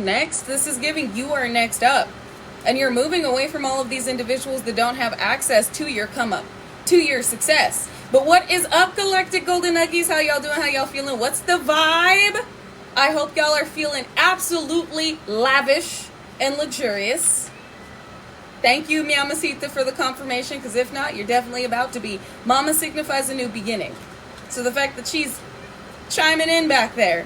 next. This is giving you are next up. And you're moving away from all of these individuals that don't have access to your come up, to your success. But what is up, Galactic Golden Nuggies? How y'all doing? How y'all feeling? What's the vibe? I hope y'all are feeling absolutely lavish and luxurious. Thank you, Mamacita, for the confirmation, because if not, you're definitely about to be. Mama signifies a new beginning. So the fact that she's chiming in back there.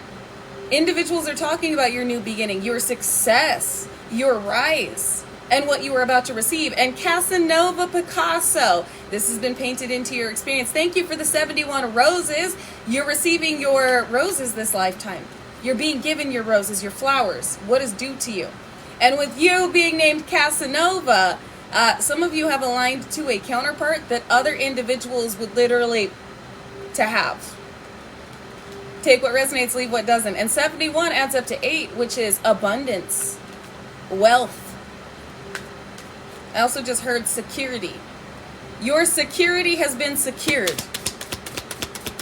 Individuals are talking about your new beginning, your success, your rise, and what you are about to receive. And Casanova Picasso, this has been painted into your experience. Thank you for the 71 roses. You're receiving your roses this lifetime. You're being given your roses, your flowers, what is due to you. And with you being named Casanova, some of you have aligned to a counterpart that other individuals would literally to have. Take what resonates, leave what doesn't. And 71 adds up to 8, which is abundance, wealth. I also just heard security. Your security has been secured.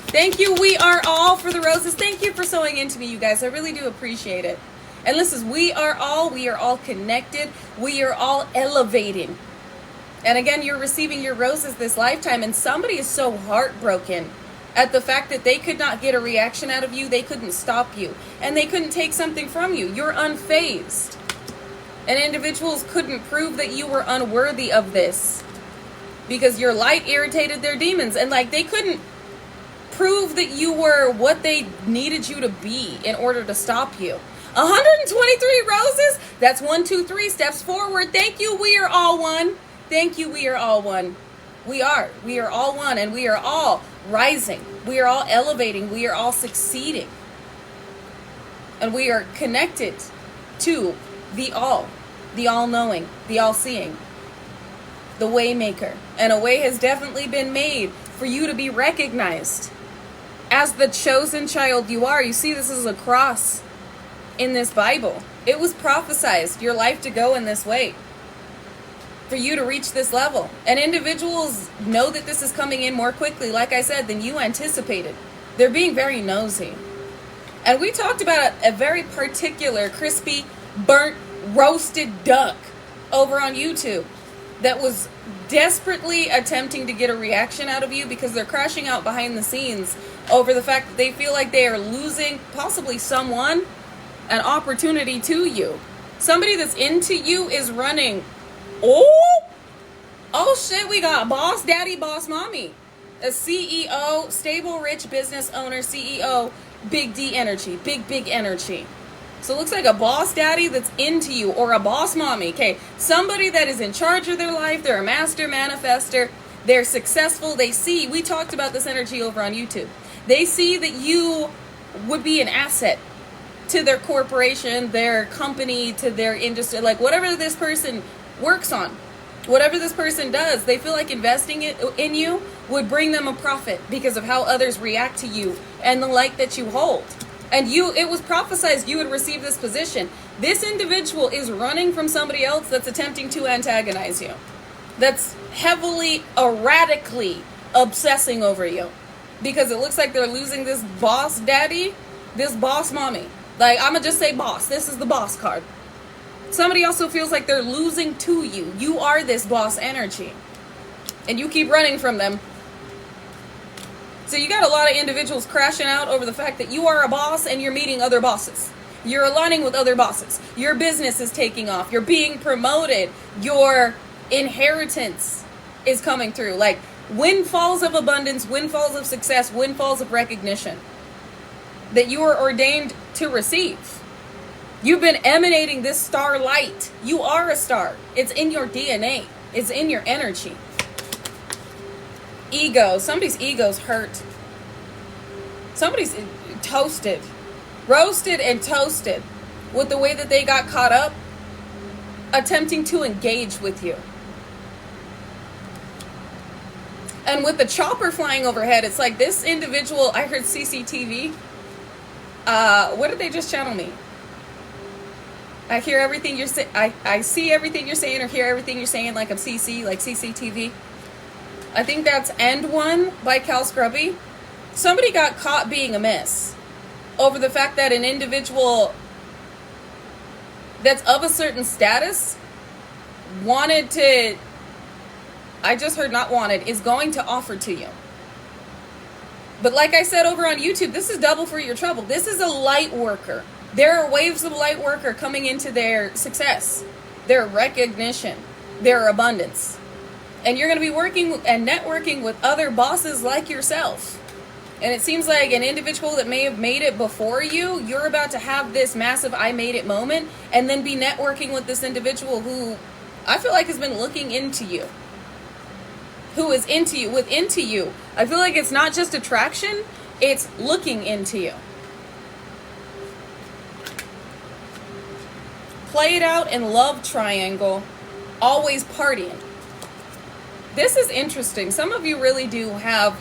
Thank you, We Are All, for the roses. Thank you for sewing into me, you guys. I really do appreciate it. And listen, we are all connected. We are all elevating. And again, you're receiving your roses this lifetime, and somebody is so heartbroken at the fact that they could not get a reaction out of you. They couldn't stop you, and they couldn't take something from you. You're unfazed. And individuals couldn't prove that you were unworthy of this because your light irritated their demons, and like they couldn't prove that you were what they needed you to be in order to stop you. 123 roses. That's 1, 2, 3 steps forward. Thank you. We are all one. Thank you. We are all one. We are all one, and we are all rising. We are all elevating. We are all succeeding. And we are connected to the all-knowing, the all-seeing, the waymaker. And a way has definitely been made for you to be recognized as the chosen child you are. You see, this is a cross in this Bible. It was prophesized, your life to go in this way, for you to reach this level. And individuals know that this is coming in more quickly, like I said, than you anticipated. They're being very nosy. And we talked about a very particular crispy, burnt, roasted duck over on YouTube that was desperately attempting to get a reaction out of you because they're crashing out behind the scenes over the fact that they feel like they are losing possibly someone, an opportunity to you. Somebody that's into you is running. Oh shit, we got boss daddy, boss mommy, a CEO, stable, rich business owner, CEO, big D energy, big energy. So it looks like a boss daddy that's into you, or a boss mommy. Okay, somebody that is in charge of their life. They're a master manifester. They're successful. They see, we talked about this energy over on YouTube. They see that you would be an asset to their corporation, their company, to their industry, like whatever this person works on, whatever this person does, they feel like investing it in you would bring them a profit because of how others react to you and the light that you hold. And it was prophesized you would receive this position. This individual is running from somebody else that's attempting to antagonize you, that's heavily, erratically obsessing over you, because it looks like they're losing this boss daddy, this boss mommy. Like, I'm gonna just say boss. This is the boss card. Somebody also feels like they're losing to you. You are this boss energy, and you keep running from them. So you got a lot of individuals crashing out over the fact that you are a boss and you're meeting other bosses. You're aligning with other bosses. Your business is taking off. You're being promoted. Your inheritance is coming through. Like windfalls of abundance, windfalls of success, windfalls of recognition that you are ordained to receive. You've been emanating this star light. You are a star. It's in your DNA. It's in your energy. Ego. Somebody's ego's hurt. Somebody's toasted. Roasted and toasted with the way that they got caught up attempting to engage with you. And with the chopper flying overhead, it's like this individual, I heard CCTV. What did they just channel me? I hear everything you're saying. I see everything you're saying, or hear everything you're saying, like I'm CC, like CCTV. I think that's End One by Cal Scrubby. Somebody got caught being amiss over the fact that an individual that's of a certain status wanted to, I just heard not wanted, is going to offer to you. But like I said over on YouTube, this is double for your trouble. This is a light worker. There are waves of light worker coming into their success, their recognition, their abundance. And you're going to be working and networking with other bosses like yourself. And it seems like an individual that may have made it before you, you're about to have this massive I made it moment, and then be networking with this individual who I feel like has been looking into you. Who is into you. I feel like it's not just attraction, it's looking into you. Played out in love triangle, always partying. This is interesting. Some of you really do have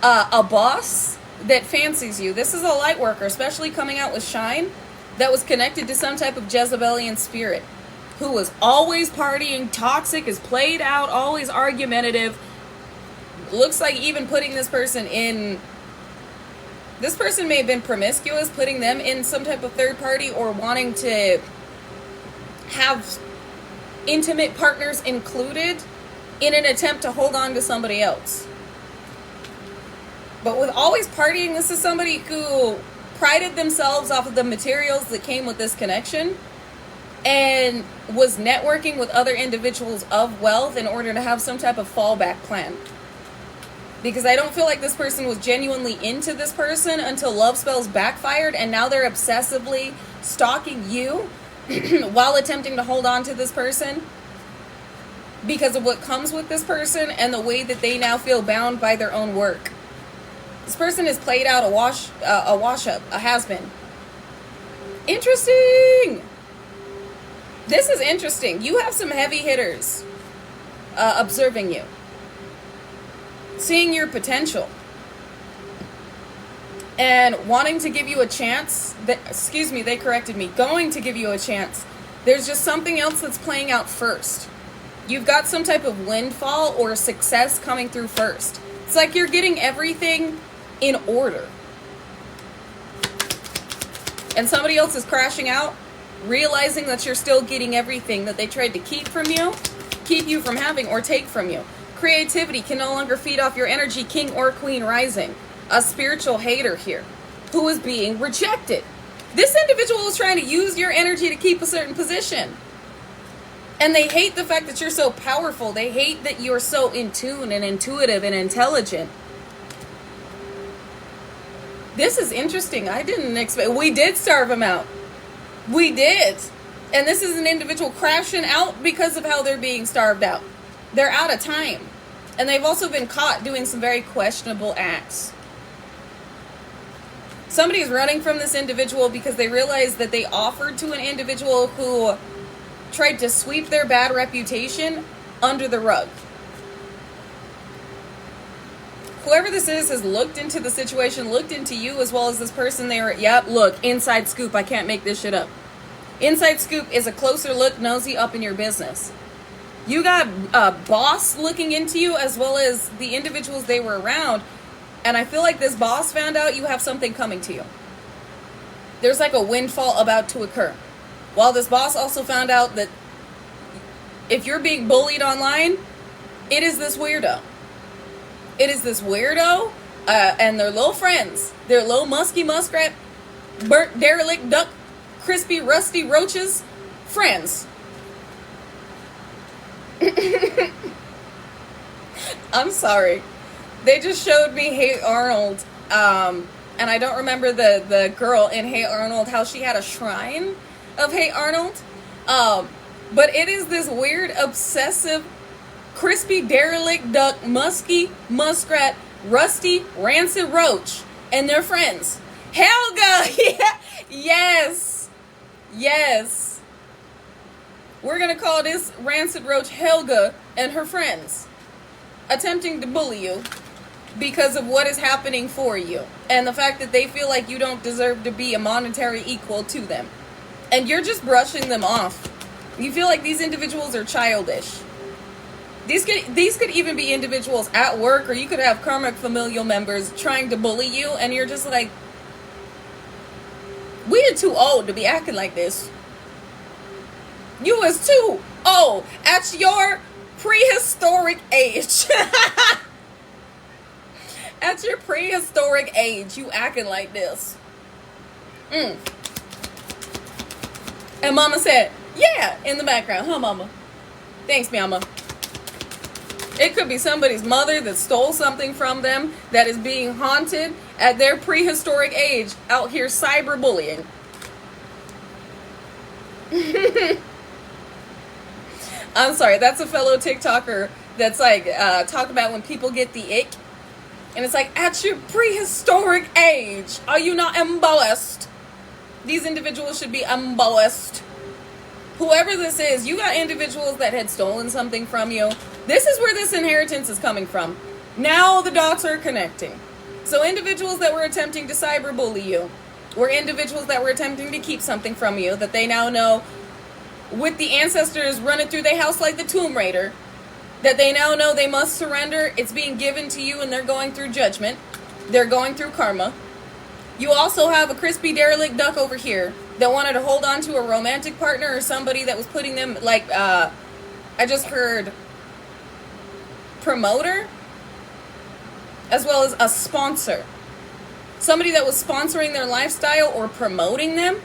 a boss that fancies you. This is a light worker, especially coming out with shine, that was connected to some type of Jezebelian spirit, who was always partying, toxic, is played out, always argumentative. Looks like even putting this person in, this person may have been promiscuous, putting them in some type of third party, or wanting to have intimate partners included in an attempt to hold on to somebody else. But with always partying, this is somebody who prided themselves off of the materials that came with this connection, and was networking with other individuals of wealth in order to have some type of fallback plan. Because I don't feel like this person was genuinely into this person until love spells backfired, and now they're obsessively stalking you while attempting to hold on to this person because of what comes with this person and the way that they now feel bound by their own work. This person has played out a wash-up, a has-been. Interesting! This is interesting. You have some heavy hitters observing you, seeing your potential, and wanting to give you a chance. They corrected me. Going to give you a chance. There's just something else that's playing out first. You've got some type of windfall or success coming through first. It's like you're getting everything in order. And somebody else is crashing out, realizing that you're still getting everything that they tried to keep from you, keep you from having, or take from you. Creativity can no longer feed off your energy, king or queen rising. A spiritual hater here who is being rejected. This individual is trying to use your energy to keep a certain position. And they hate the fact that you're so powerful. They hate that you're so in tune and intuitive and intelligent. This is interesting. I didn't expect. We did starve them out. We did. And this is an individual crashing out because of how they're being starved out. They're out of time. And they've also been caught doing some very questionable acts. Somebody is running from this individual because they realized that they offered to an individual who tried to sweep their bad reputation under the rug. Whoever this is has looked into the situation, looked into you as well as this person. They were, yep, look, inside scoop. I can't make this shit up. Inside scoop is a closer look, nosy up in your business. You got a boss looking into you as well as the individuals they were around. And I feel like this boss found out you have something coming to you. There's like a windfall about to occur. While this boss also found out that if you're being bullied online, it is this weirdo. It is this weirdo and their little friends. Their little musky muskrat, burnt derelict duck, crispy rusty roaches, friends. I'm sorry. They just showed me Hey Arnold. And I don't remember the girl in Hey Arnold, how she had a shrine of Hey Arnold. But it is this weird, obsessive, crispy derelict duck, musky muskrat, rusty, rancid roach, and their friends. Helga! Yeah. Yes! Yes! We're gonna call this rancid roach Helga and her friends, attempting to bully you because of what is happening for you, and the fact that they feel like you don't deserve to be a monetary equal to them. And you're just brushing them off. You feel like these individuals are childish. These could even be individuals at work, or you could have karmic familial members trying to bully you, and you're just like, we are too old to be acting like this. You was too old at your prehistoric age. At your prehistoric age, you acting like this. And mama said, yeah, in the background. Huh, mama? Thanks, mama. It could be somebody's mother that stole something from them that is being haunted at their prehistoric age out here cyberbullying. I'm sorry, that's a fellow TikToker that's like, talk about when people get the ick. And it's like, at your prehistoric age, are you not embarrassed? These individuals should be embarrassed. Whoever this is, you got individuals that had stolen something from you. This is where this inheritance is coming from. Now the dots are connecting. So individuals that were attempting to cyberbully you were individuals that were attempting to keep something from you that they now know with the ancestors running through their house like the Tomb Raider, that they now know they must surrender. It's being given to you and they're going through judgment. They're going through karma. You also have a crispy derelict duck over here that wanted to hold on to a romantic partner or somebody that was putting them, like, I just heard promoter as well as a sponsor. Somebody that was sponsoring their lifestyle or promoting them.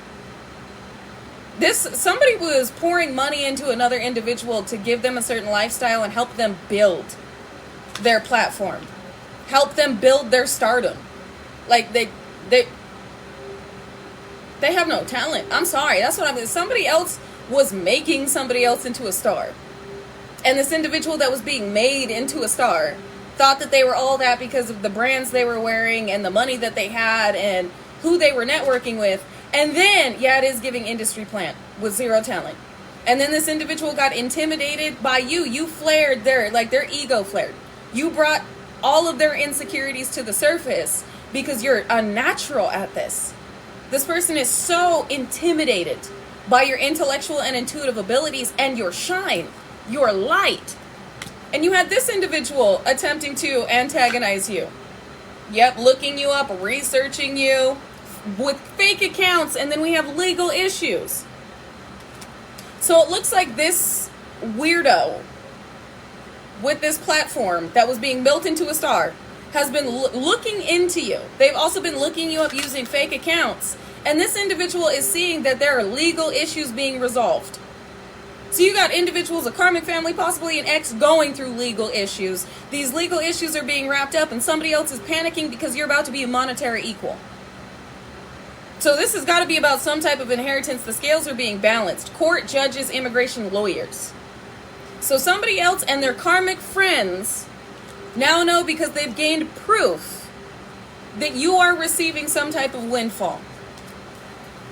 Somebody was pouring money into another individual to give them a certain lifestyle and help them build their platform. Help them build their stardom. Like, they have no talent. I'm sorry. That's what I mean. Somebody else was making somebody else into a star. And this individual that was being made into a star thought that they were all that because of the brands they were wearing and the money that they had and who they were networking with. And then, yeah, it is giving industry plant with zero talent. And then this individual got intimidated by you. You flared their ego flared. You brought all of their insecurities to the surface because you're unnatural at this. This person is so intimidated by your intellectual and intuitive abilities and your shine, your light. And you had this individual attempting to antagonize you. Yep, looking you up, researching you with fake accounts, and then we have legal issues. So it looks like this weirdo with this platform that was being built into a star has been looking into you. They've also been looking you up using fake accounts. And this individual is seeing that there are legal issues being resolved. So you got individuals, a karmic family, possibly an ex, going through legal issues. These legal issues are being wrapped up and somebody else is panicking because you're about to be a monetary equal. So this has got to be about some type of inheritance. The scales are being balanced. Court, judges, immigration, lawyers. So somebody else and their karmic friends now know because they've gained proof that you are receiving some type of windfall.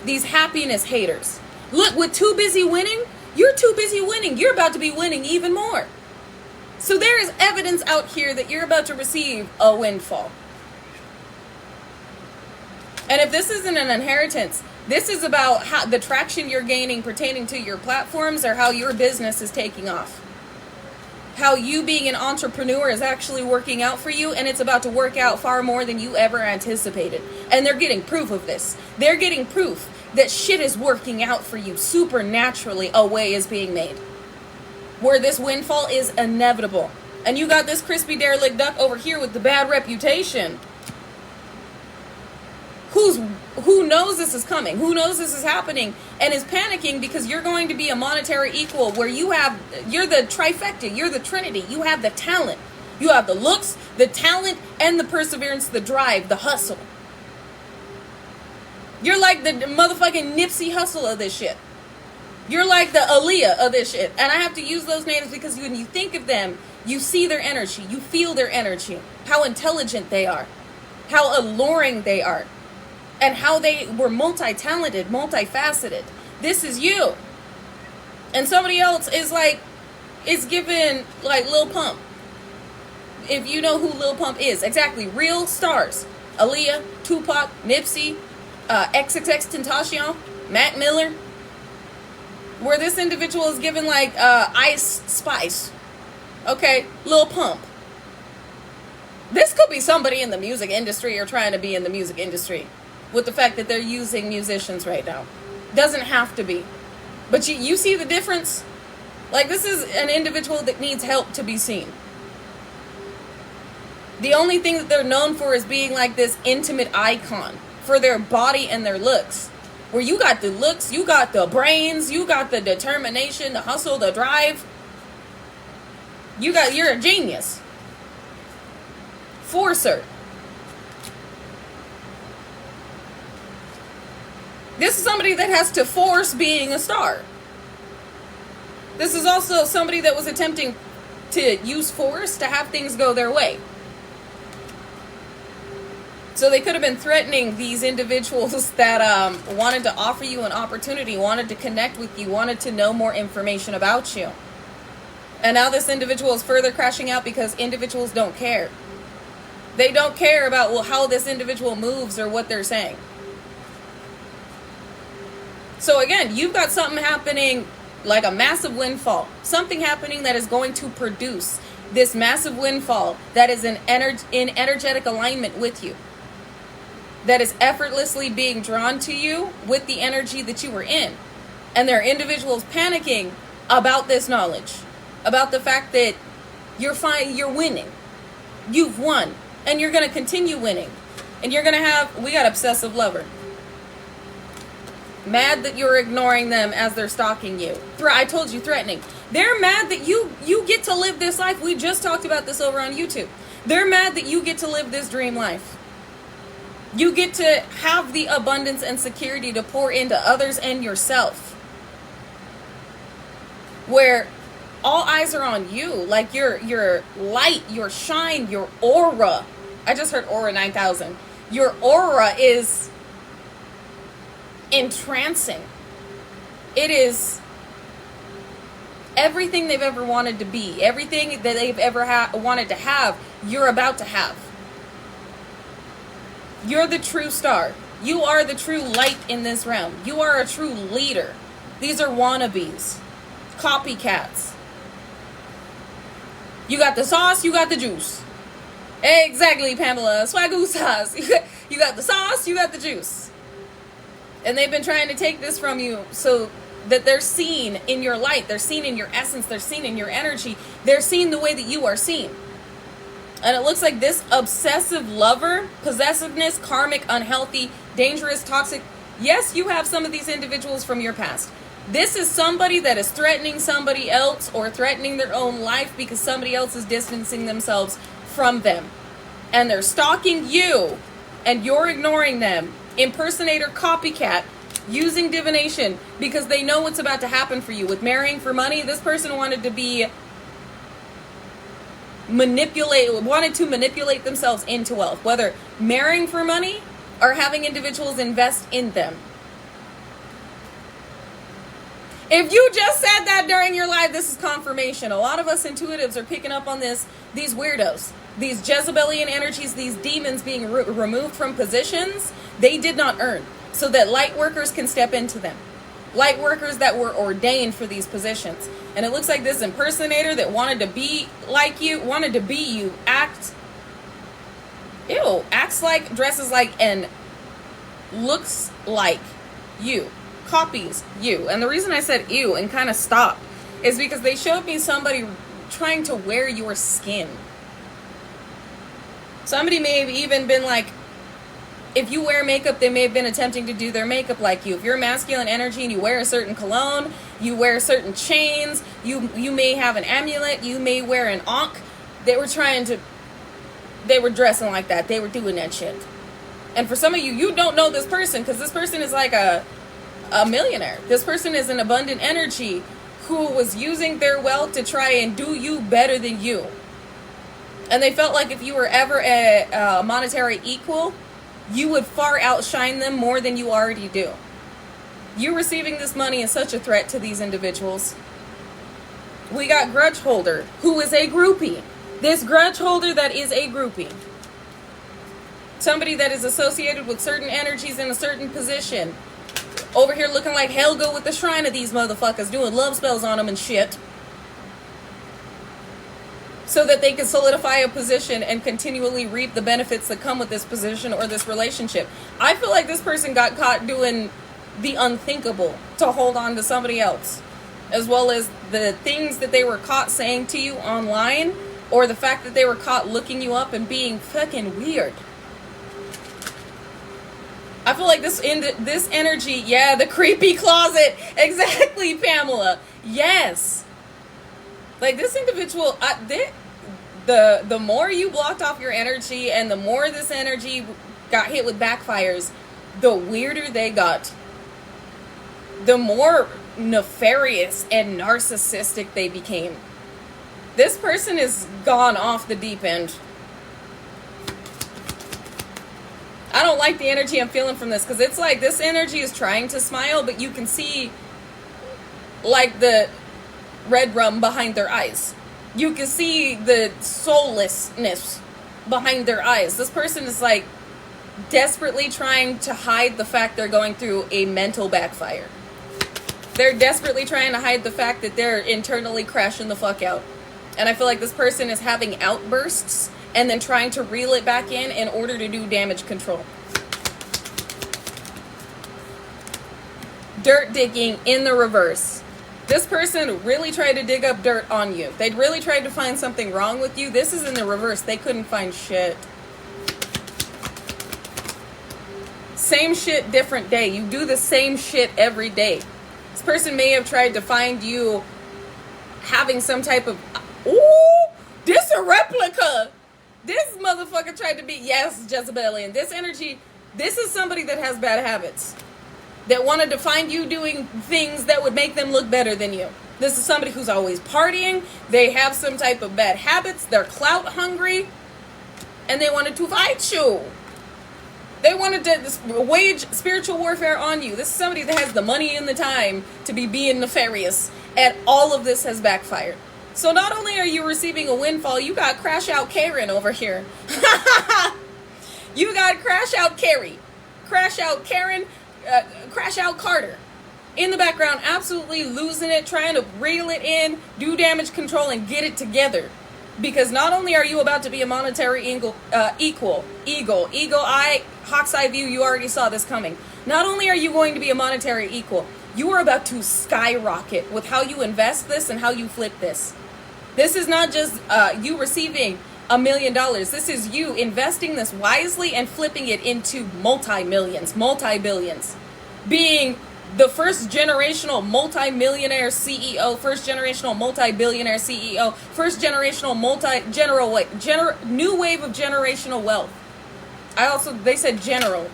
These happiness haters. Look, with too busy winning, you're too busy winning. You're about to be winning even more. So there is evidence out here that you're about to receive a windfall. And if this isn't an inheritance, this is about how the traction you're gaining pertaining to your platforms or how your business is taking off. How you being an entrepreneur is actually working out for you, and it's about to work out far more than you ever anticipated. And they're getting proof of this. They're getting proof that shit is working out for you supernaturally. A way is being made where this windfall is inevitable. And you got this crispy derelict duck over here with the bad reputation. Who knows this is coming, who knows this is happening, and is panicking because you're going to be a monetary equal where you're the trifecta, you're the trinity. You have the talent, you have the looks, the talent, and the perseverance, the drive, the hustle. You're like the motherfucking Nipsey Hussle of this shit. You're like the Aaliyah of this shit. And I have to use those names because when you think of them, you see their energy, you feel their energy, how intelligent they are, how alluring they are. And how they were multi-talented, multifaceted. This is you. And somebody else is given like Lil Pump. If you know who Lil Pump is. Exactly. Real stars. Aaliyah, Tupac, Nipsey, XXXTentacion, Mac Miller. Where this individual is given like Ice Spice. Okay, Lil Pump. This could be somebody in the music industry or trying to be in the music industry. With the fact that they're using musicians right now. Doesn't have to be. But you see the difference? Like, this is an individual that needs help to be seen. The only thing that they're known for is being like this intimate icon for their body and their looks. Where you got the looks, you got the brains, you got the determination, the hustle, the drive. You're a genius. Forcer. This is somebody that has to force being a star. This is also somebody that was attempting to use force to have things go their way. So they could have been threatening these individuals that wanted to offer you an opportunity, wanted to connect with you, wanted to know more information about you. And now this individual is further crashing out because individuals don't care. They don't care about how this individual moves or what they're saying. So again, you've got something happening like a massive windfall. Something happening that is going to produce this massive windfall that is in energetic alignment with you. That is effortlessly being drawn to you with the energy that you were in. And there are individuals panicking about this knowledge. About the fact that you're winning. You've won. And you're going to continue winning. And you're going to we got obsessive lover. Mad that you're ignoring them as they're stalking you. I told you, threatening. They're mad that you get to live this life. We just talked about this over on YouTube. They're mad that you get to live this dream life. You get to have the abundance and security to pour into others and yourself. Where all eyes are on you. Like your light, your shine, your aura. I just heard aura 9000. Your aura is entrancing. It is everything they've ever wanted to be. Everything that they've ever wanted to have, you're about to have. You're the true star. You are the true light in this realm. You are a true leader. These are wannabes. Copycats. You got the sauce, you got the juice. Exactly, Pamela. Swagoo sauce. You got the sauce, you got the juice. And they've been trying to take this from you so that they're seen in your light. They're seen in your essence. They're seen in your energy. They're seen the way that you are seen. And it looks like this obsessive lover, possessiveness, karmic, unhealthy, dangerous, toxic. Yes, you have some of these individuals from your past. This is somebody that is threatening somebody else or threatening their own life because somebody else is distancing themselves from them. And they're stalking you and you're ignoring them. Impersonator, copycat, using divination because they know what's about to happen for you. With marrying for money, this person wanted to manipulate themselves into wealth, whether marrying for money or having individuals invest in them. If you just said that during your life, this is confirmation. A lot of us intuitives are picking up on this. These weirdos, these Jezebelian energies, these demons being removed from positions they did not earn, so that light workers can step into them. Light workers that were ordained for these positions. And it looks like this impersonator that wanted to be like you, acts like, dresses like, and looks like you. Copies you. And the reason I said ew and kind of stopped is because they showed me somebody trying to wear your skin. Somebody may have even been like, if you wear makeup, they may have been attempting to do their makeup like you. If you're masculine energy and you wear a certain cologne, you wear certain chains, you may have an amulet, you may wear an ankh. They were dressing like that. They were doing that shit. And for some of you, you don't know this person because this person is like a millionaire. This person is an abundant energy who was using their wealth to try and do you better than you. And they felt like if you were ever a monetary equal, you would far outshine them more than you already do. You receiving this money is such a threat to these individuals. We got grudge holder, who is a groupie. This grudge holder that is a groupie. Somebody that is associated with certain energies in a certain position. Over here looking like Helga with the shrine of these motherfuckers, doing love spells on them and shit. So that they can solidify a position and continually reap the benefits that come with this position or this relationship. I feel like this person got caught doing the unthinkable to hold on to somebody else, as well as the things that they were caught saying to you online, or the fact that they were caught looking you up and being fucking weird. I feel like this energy, yeah, the creepy closet, exactly, Pamela, yes. Like this individual, the more you blocked off your energy and the more this energy got hit with backfires, the weirder they got. The more nefarious and narcissistic they became. This person is gone off the deep end. I don't like the energy I'm feeling from this, because it's like this energy is trying to smile, but you can see like the red rum behind their eyes. You can see the soullessness behind their eyes. This person is like desperately trying to hide the fact they're going through a mental backfire. They're desperately trying to hide the fact that they're internally crashing the fuck out. And I feel like this person is having outbursts and then trying to reel it back in order to do damage control. Dirt digging in the reverse. This person really tried to dig up dirt on you. They really tried to find something wrong with you. This is in the reverse. They couldn't find shit. Same shit, different day. You do the same shit every day. This person may have tried to find you having some type of... Ooh, this a replica. This motherfucker tried to be... Yes, Jezebelian. This energy... This is somebody that has bad habits. That wanted to find you doing things that would make them look better than you. This is somebody who's always partying. They have some type of bad habits. They're clout hungry. And they wanted to fight you. They wanted to wage spiritual warfare on you. This is somebody that has the money and the time to be being nefarious. And all of this has backfired. So not only are you receiving a windfall, you got Crash Out Karen over here. You got Crash Out Carrie. Crash Out Karen. Crash Out Carter. In the background, absolutely losing it, trying to reel it in, do damage control, and get it together. Because not only are you about to be a monetary eagle eye, hawk's eye view, you already saw this coming. Not only are you going to be a monetary equal, you are about to skyrocket with how you invest this and how you flip this. This is not just you receiving $1 million. This is you investing this wisely and flipping it into multi-millions, multi-billions. Being the first generational multi-millionaire CEO, first generational multi-billionaire CEO, first generational new wave of generational wealth. They said general.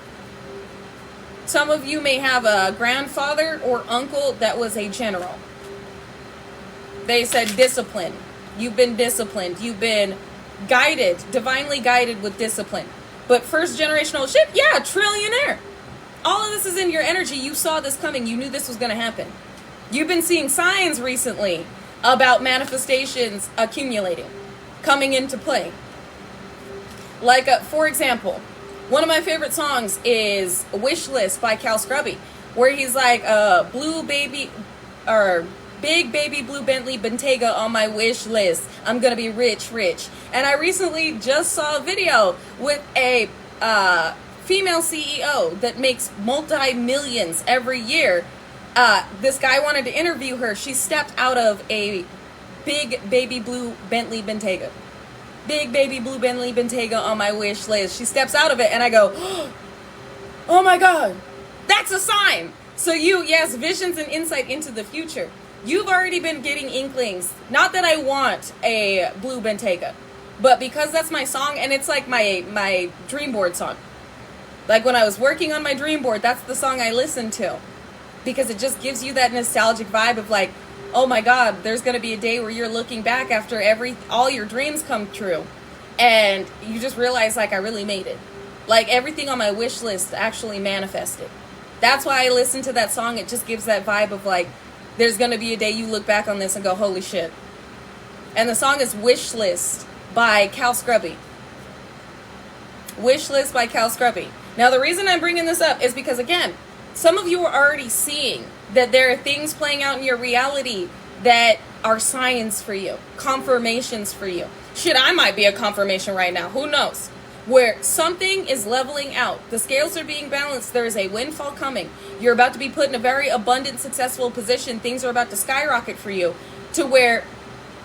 Some of you may have a grandfather or uncle that was a general. They said discipline. You've been disciplined. You've been guided, divinely guided with discipline. But first generational shit, yeah, trillionaire. All of this is in your energy. You saw this coming. You knew this was going to happen. You've been seeing signs recently about manifestations accumulating, coming into play. Like, for example, one of my favorite songs is Wish List by Cal Scrubby, where he's like, big baby blue Bentley Bentayga on my wish list. I'm gonna be rich. And I recently just saw a video with a female CEO that makes multi-millions every year. This guy wanted to interview her. She stepped out of a big baby blue Bentley Bentayga. Big baby blue Bentley Bentayga on my wish list. She steps out of it and I go, oh my God, that's a sign. So yes, visions and insight into the future. You've already been getting inklings. Not that I want a blue Bentayga, but because that's my song and it's like my dream board song. Like when I was working on my dream board, that's the song I listened to. Because it just gives you that nostalgic vibe of like, oh my God, there's going to be a day where you're looking back after all your dreams come true. And you just realize like I really made it. Like everything on my wish list actually manifested. That's why I listen to that song. It just gives that vibe of like, there's going to be a day you look back on this and go, holy shit. And the song is Wish List by Cal Scrubby. Wish List by Cal Scrubby. Now, the reason I'm bringing this up is because, again, some of you are already seeing that there are things playing out in your reality that are signs for you, confirmations for you. Shit, I might be a confirmation right now. Who knows? where something is leveling out. The scales are being balanced. There is a windfall coming. You're about to be put in a very abundant, successful position. Things are about to skyrocket for you to where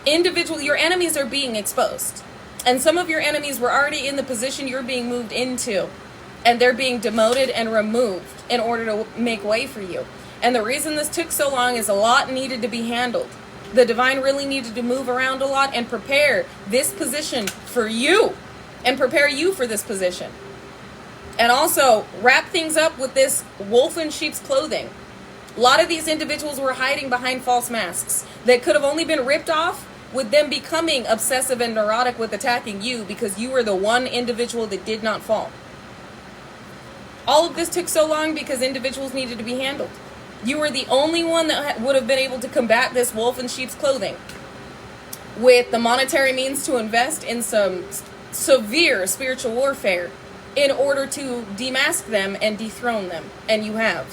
your enemies are being exposed. And some of your enemies were already in the position you're being moved into. And they're being demoted and removed in order to make way for you. And the reason this took so long is a lot needed to be handled. The divine really needed to move around a lot and prepare this position for you. And prepare you for this position. And also wrap things up with this wolf in sheep's clothing. A lot of these individuals were hiding behind false masks that could have only been ripped off with them becoming obsessive and neurotic with attacking you because you were the one individual that did not fall. All of this took so long because individuals needed to be handled. You were the only one that would have been able to combat this wolf in sheep's clothing with the monetary means to invest in some severe spiritual warfare in order to demask them and dethrone them. And you have.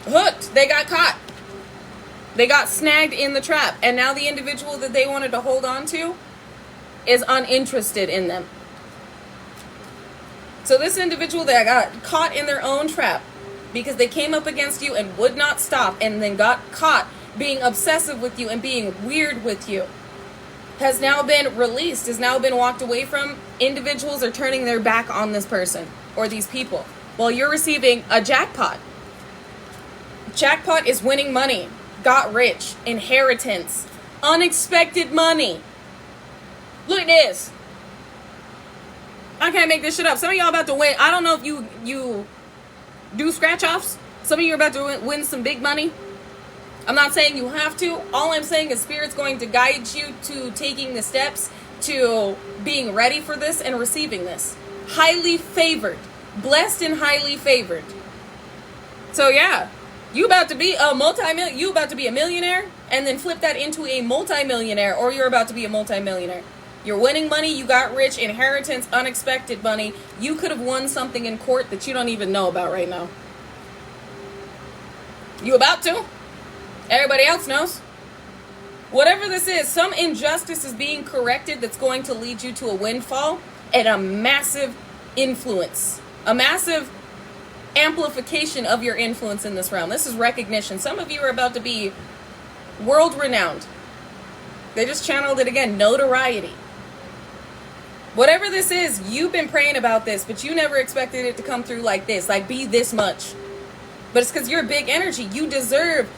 Hooked. They got caught. They got snagged in the trap. And now the individual that they wanted to hold on to is uninterested in them. So this individual that got caught in their own trap because they came up against you and would not stop and then got caught being obsessive with you and being weird with you has now been released, has now been walked away from. Individuals are turning their back on this person or these people while you're receiving a jackpot. Jackpot is winning money, got rich, inheritance, unexpected money. Look at this. I can't make this shit up. Some of y'all about to win. I don't know if you do scratch-offs. Some of you are about to win some big money. I'm not saying you have to. All I'm saying is Spirit's going to guide you to taking the steps to being ready for this and receiving this. Highly favored. Blessed and highly favored. So yeah, you about to be you about to be a millionaire and then flip that into a multimillionaire, or you're about to be a multimillionaire. You're winning money, you got rich, inheritance, unexpected money. You could have won something in court that you don't even know about right now. You about to? Everybody else knows. Whatever this is, some injustice is being corrected that's going to lead you to a windfall and a massive influence. A massive amplification of your influence in this realm. This is recognition. Some of you are about to be world renowned. They just channeled it again. Notoriety. Whatever this is, you've been praying about this, but you never expected it to come through like this. Like be this much. But it's because you're a big energy. You deserve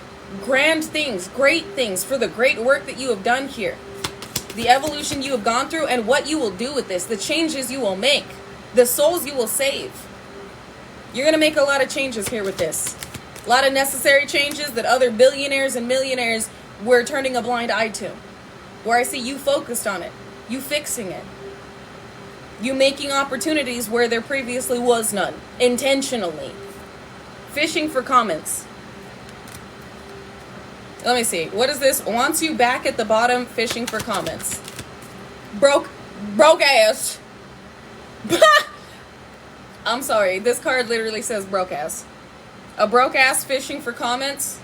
grand things, great things for the great work that you have done here. The evolution you have gone through and what you will do with this. The changes you will make. The souls you will save. You're going to make a lot of changes here with this. A lot of necessary changes that other billionaires and millionaires were turning a blind eye to. Where I see you focused on it. You fixing it. You making opportunities where there previously was none. Intentionally. Fishing for comments. Let me see. What is this? Wants you back at the bottom, fishing for comments. Broke ass. I'm sorry. This card literally says broke ass. A broke ass fishing for comments.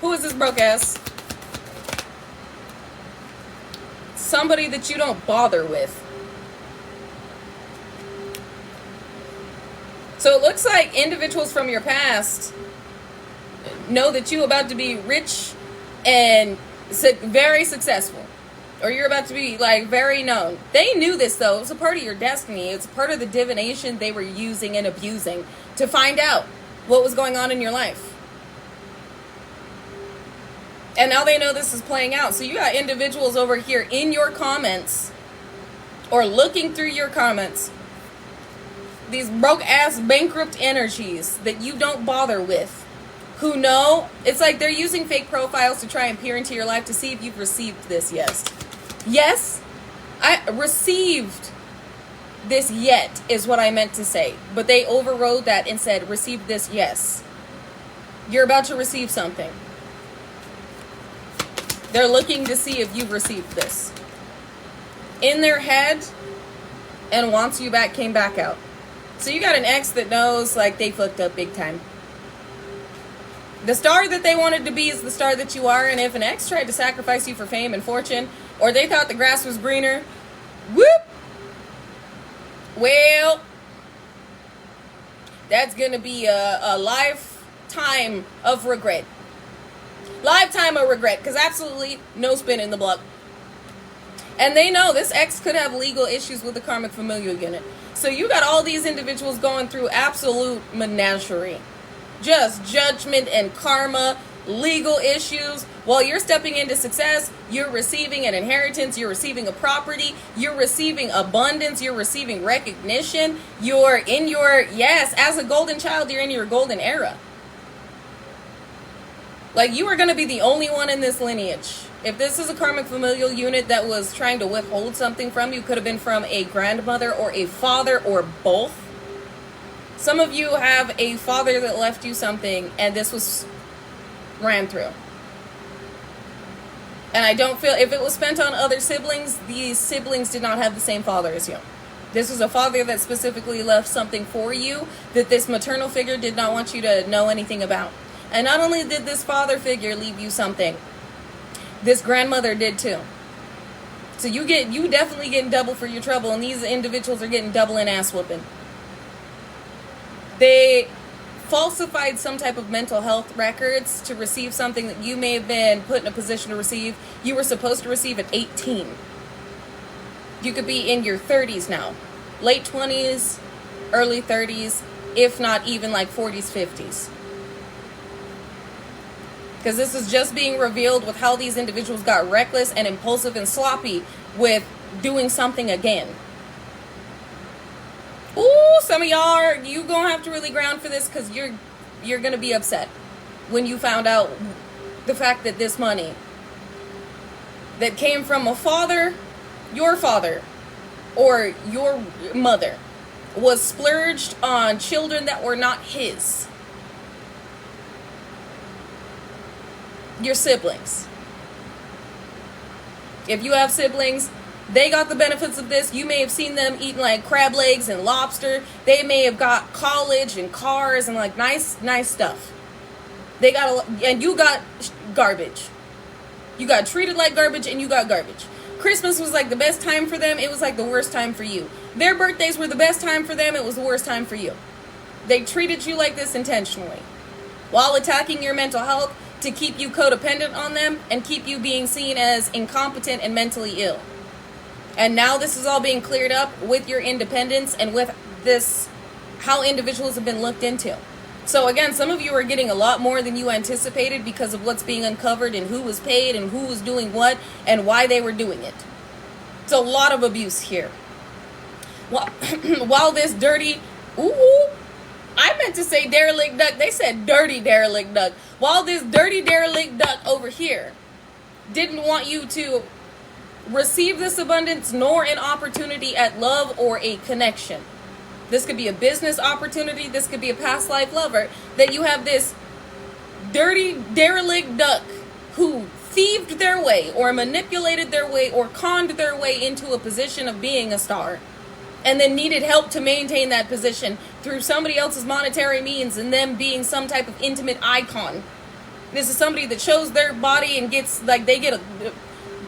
Who is this broke ass? Somebody that you don't bother with. So it looks like individuals from your past know that you're about to be rich and very successful. Or you're about to be like very known. They knew this though. It was a part of your destiny. It's a part of the divination they were using and abusing to find out what was going on in your life. And now they know this is playing out. So you got individuals over here in your comments or looking through your comments. These broke ass bankrupt energies that you don't bother with. Who know, it's like they're using fake profiles to try and peer into your life to see if you've received this. Yes, I received this yet is what I meant to say. But they overrode that and said, received this, yes. You're about to receive something. They're looking to see if you've received this. In their head, and wants you back, came back out. So you got an ex that knows like they fucked up big time. The star that they wanted to be is the star that you are, and if an ex tried to sacrifice you for fame and fortune, or they thought the grass was greener, whoop, Well, that's going to be a lifetime of regret. Lifetime of regret, because absolutely no spin in the block. And they know this ex could have legal issues with the karmic familial unit. So you got all these individuals going through absolute menagerie. Just judgment and karma, legal issues. While you're stepping into success, you're receiving an inheritance, you're receiving a property, you're receiving abundance, you're receiving recognition. You're in your, yes, as a golden child, you're in your golden era. Like, you are going to be the only one in this lineage. If this is a karmic familial unit that was trying to withhold something from you, could have been from a grandmother or a father or both. Some of you have a father that left you something and this was ran through. And I don't feel, if it was spent on other siblings, these siblings did not have the same father as you. This was a father that specifically left something for you that this maternal figure did not want you to know anything about. And not only did this father figure leave you something, this grandmother did too. So you definitely getting double for your trouble, and these individuals are getting double in ass whooping. They falsified some type of mental health records to receive something that you may have been put in a position to receive. You were supposed to receive at 18. You could be in your 30s now. Late 20s, early 30s, if not even like 40s, 50s. Because this is just being revealed with how these individuals got reckless and impulsive and sloppy with doing something again. Ooh, some of y'all you gonna have to really ground for this, because you're gonna be upset when you found out the fact that this money that came from a father, your father, or your mother, was splurged on children that were not his. Your siblings. If you have siblings, they got the benefits of this. You may have seen them eating like crab legs and lobster. They may have got college and cars and like nice stuff. They got and you got garbage. You got treated like garbage and you got garbage. Christmas was like the best time for them. It was like the worst time for you. Their birthdays were the best time for them. It was the worst time for you. They treated you like this intentionally, while attacking your mental health, to keep you codependent on them and keep you being seen as incompetent and mentally ill. And now this is all being cleared up with your independence and with this, how individuals have been looked into. So again, some of you are getting a lot more than you anticipated because of what's being uncovered and who was paid and who was doing what and why they were doing it. It's a lot of abuse here. While this dirty, I meant to say derelict duck. They said dirty derelict duck. While this dirty derelict duck over here didn't want you to receive this abundance nor an opportunity at love or a connection. This could be a business opportunity. This could be a past life lover. That you have this dirty derelict duck who thieved their way or manipulated their way or conned their way into a position of being a star, and then needed help to maintain that position through somebody else's monetary means and them being some type of intimate icon. This is somebody that shows their body and gets, like, they get a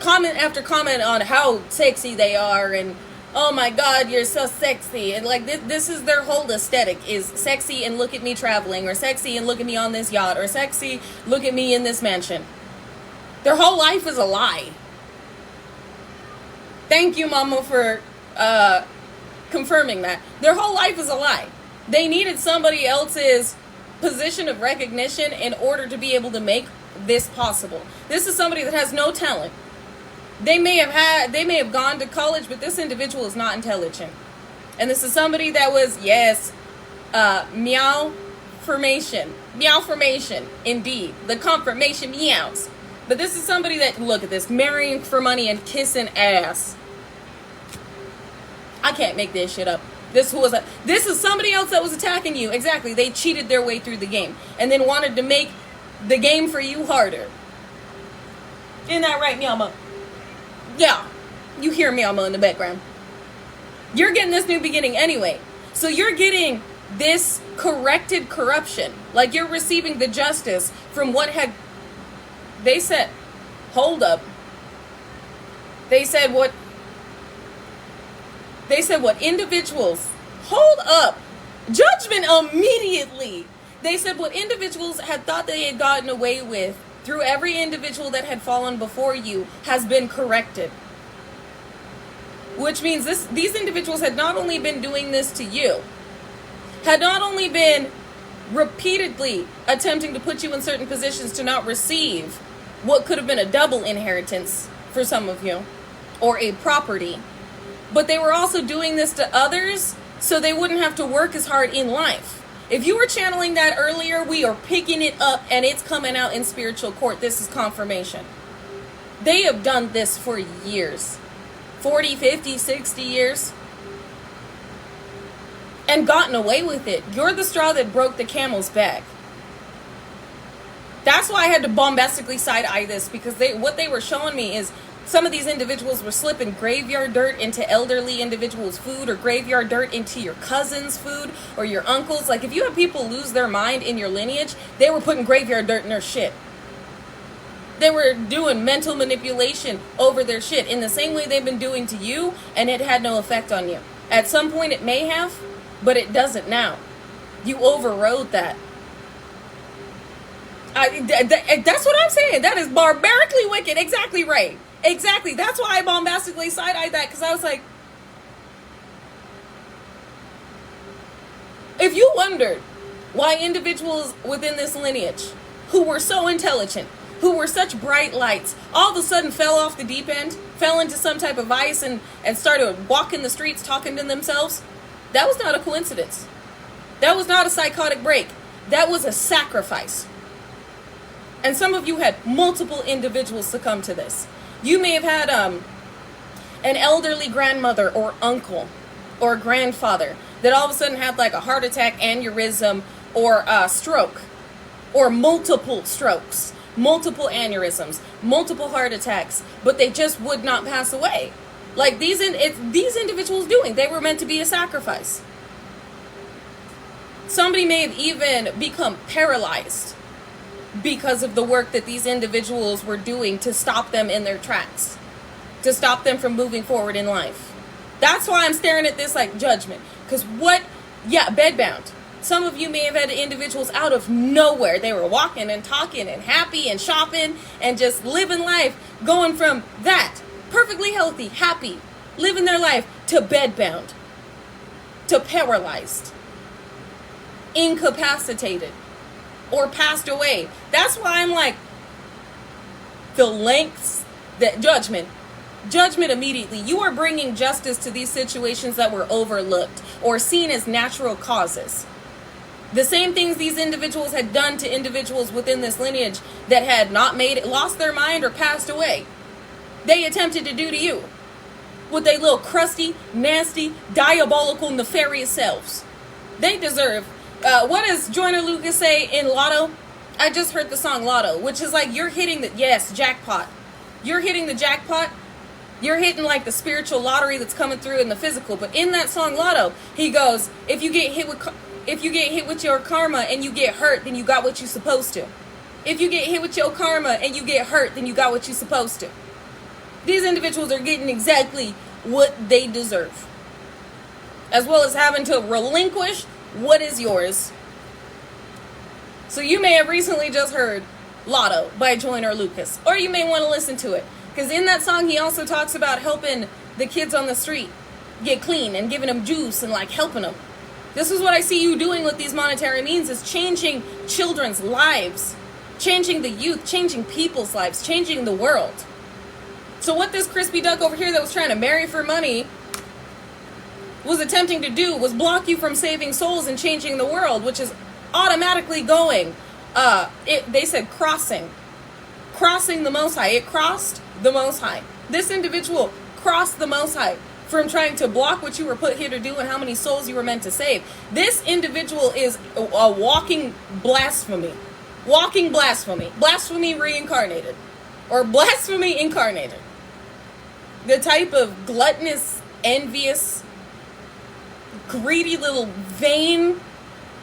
comment after comment on how sexy they are and, oh my God, you're so sexy. And like, this is their whole aesthetic, is sexy and look at me traveling, or sexy and look at me on this yacht, or sexy, look at me in this mansion. Their whole life is a lie. Thank you, Mama, for confirming that. Their whole life is a lie. They needed somebody else's position of recognition in order to be able to make this possible. This is somebody that has no talent. They may have gone to college, but this individual is not intelligent. And this is somebody that was, yes, meow formation, indeed, the confirmation meows. But this is somebody that, look at this, marrying for money and kissing ass. I can't make this shit up. This is somebody else that was attacking you. Exactly. They cheated their way through the game and then wanted to make the game for you harder. Isn't that right, Meowma? Yeah. You hear Meowma in the background. You're getting this new beginning anyway. So you're getting this corrected corruption. Like, you're receiving the justice from what had... They said, hold up. They said what... They said what individuals, hold up, judgment immediately. They said what individuals had thought they had gotten away with through every individual that had fallen before you has been corrected. Which means these individuals had not only been doing this to you, had not only been repeatedly attempting to put you in certain positions to not receive what could have been a double inheritance for some of you, or a property, but they were also doing this to others so they wouldn't have to work as hard in life. If you were channeling that earlier, we are picking it up and it's coming out in spiritual court. This is confirmation. They have done this for years. 40, 50, 60 years. And gotten away with it. You're the straw that broke the camel's back. That's why I had to bombastically side-eye this, because what they were showing me is some of these individuals were slipping graveyard dirt into elderly individuals' food, or graveyard dirt into your cousin's food, or your uncle's. Like, if you have people lose their mind in your lineage, they were putting graveyard dirt in their shit. They were doing mental manipulation over their shit in the same way they've been doing to you, and it had no effect on you. At some point it may have, but it doesn't now. You overrode that. That's what I'm saying. That is barbarically wicked. Exactly right. Exactly. That's why I bombastically side-eyed that, because I was like, if you wondered why individuals within this lineage who were so intelligent, who were such bright lights, all of a sudden fell off the deep end, fell into some type of vice and started walking the streets talking to themselves, that was not a coincidence. That was not a psychotic break. That was a sacrifice. And some of you had multiple individuals succumb to this. You may have had an elderly grandmother or uncle or grandfather that all of a sudden had like a heart attack, aneurysm, or a stroke, or multiple strokes, multiple aneurysms, multiple heart attacks, but they just would not pass away. Like these individuals doing, they were meant to be a sacrifice. Somebody may have even become paralyzed because of the work that these individuals were doing to stop them in their tracks, to stop them from moving forward in life. That's why I'm staring at this like judgment. Because bedbound. Some of you may have had individuals out of nowhere. They were walking and talking and happy and shopping and just living life, going from that, perfectly healthy, happy, living their life, to bedbound, to paralyzed, incapacitated, or passed away. That's why I'm like, the lengths that judgment immediately. You are bringing justice to these situations that were overlooked or seen as natural causes. The same things these individuals had done to individuals within this lineage that had not made it, lost their mind, or passed away, they attempted to do to you with their little crusty, nasty, diabolical, nefarious selves. They deserve. What does Joyner Lucas say in Lotto? I just heard the song Lotto, which is like, you're hitting the, jackpot. You're hitting the jackpot. You're hitting like the spiritual lottery that's coming through in the physical. But in that song Lotto, he goes, if you get hit with your karma and you get hurt, then you got what you're supposed to. If you get hit with your karma and you get hurt, then you got what you're supposed to. These individuals are getting exactly what they deserve, as well as having to relinquish what is yours. So you may have recently just heard Lotto by Joyner Lucas, or you may want to listen to it, because in that song he also talks about helping the kids on the street get clean and giving them juice and like helping them. This is what I see you doing with these monetary means, is changing children's lives, changing the youth, changing people's lives, changing the world. So what this crispy duck over here that was trying to marry for money was attempting to do was block you from saving souls and changing the world, which is automatically going, they said crossing the Most High. It crossed the Most High. This individual crossed the Most High from trying to block what you were put here to do and how many souls you were meant to save. This individual is a walking blasphemy. Walking blasphemy. Blasphemy reincarnated. Or blasphemy incarnated. The type of gluttonous, envious, greedy little vain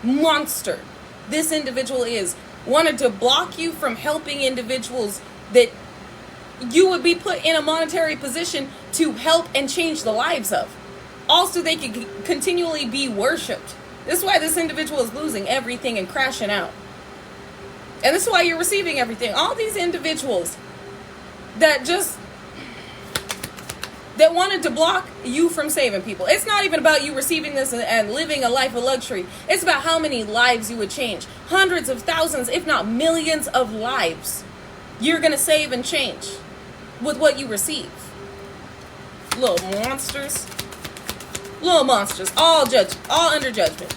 monster this individual is, wanted to block you from helping individuals that you would be put in a monetary position to help and change the lives of. Also, they can continually be worshipped. This is why this individual is losing everything and crashing out. And this is why you're receiving everything. All these individuals that wanted to block you from saving people. It's not even about you receiving this and living a life of luxury. It's about how many lives you would change. Hundreds of thousands, if not millions of lives you're going to save and change with what you receive. Little monsters. Little monsters. All under judgment.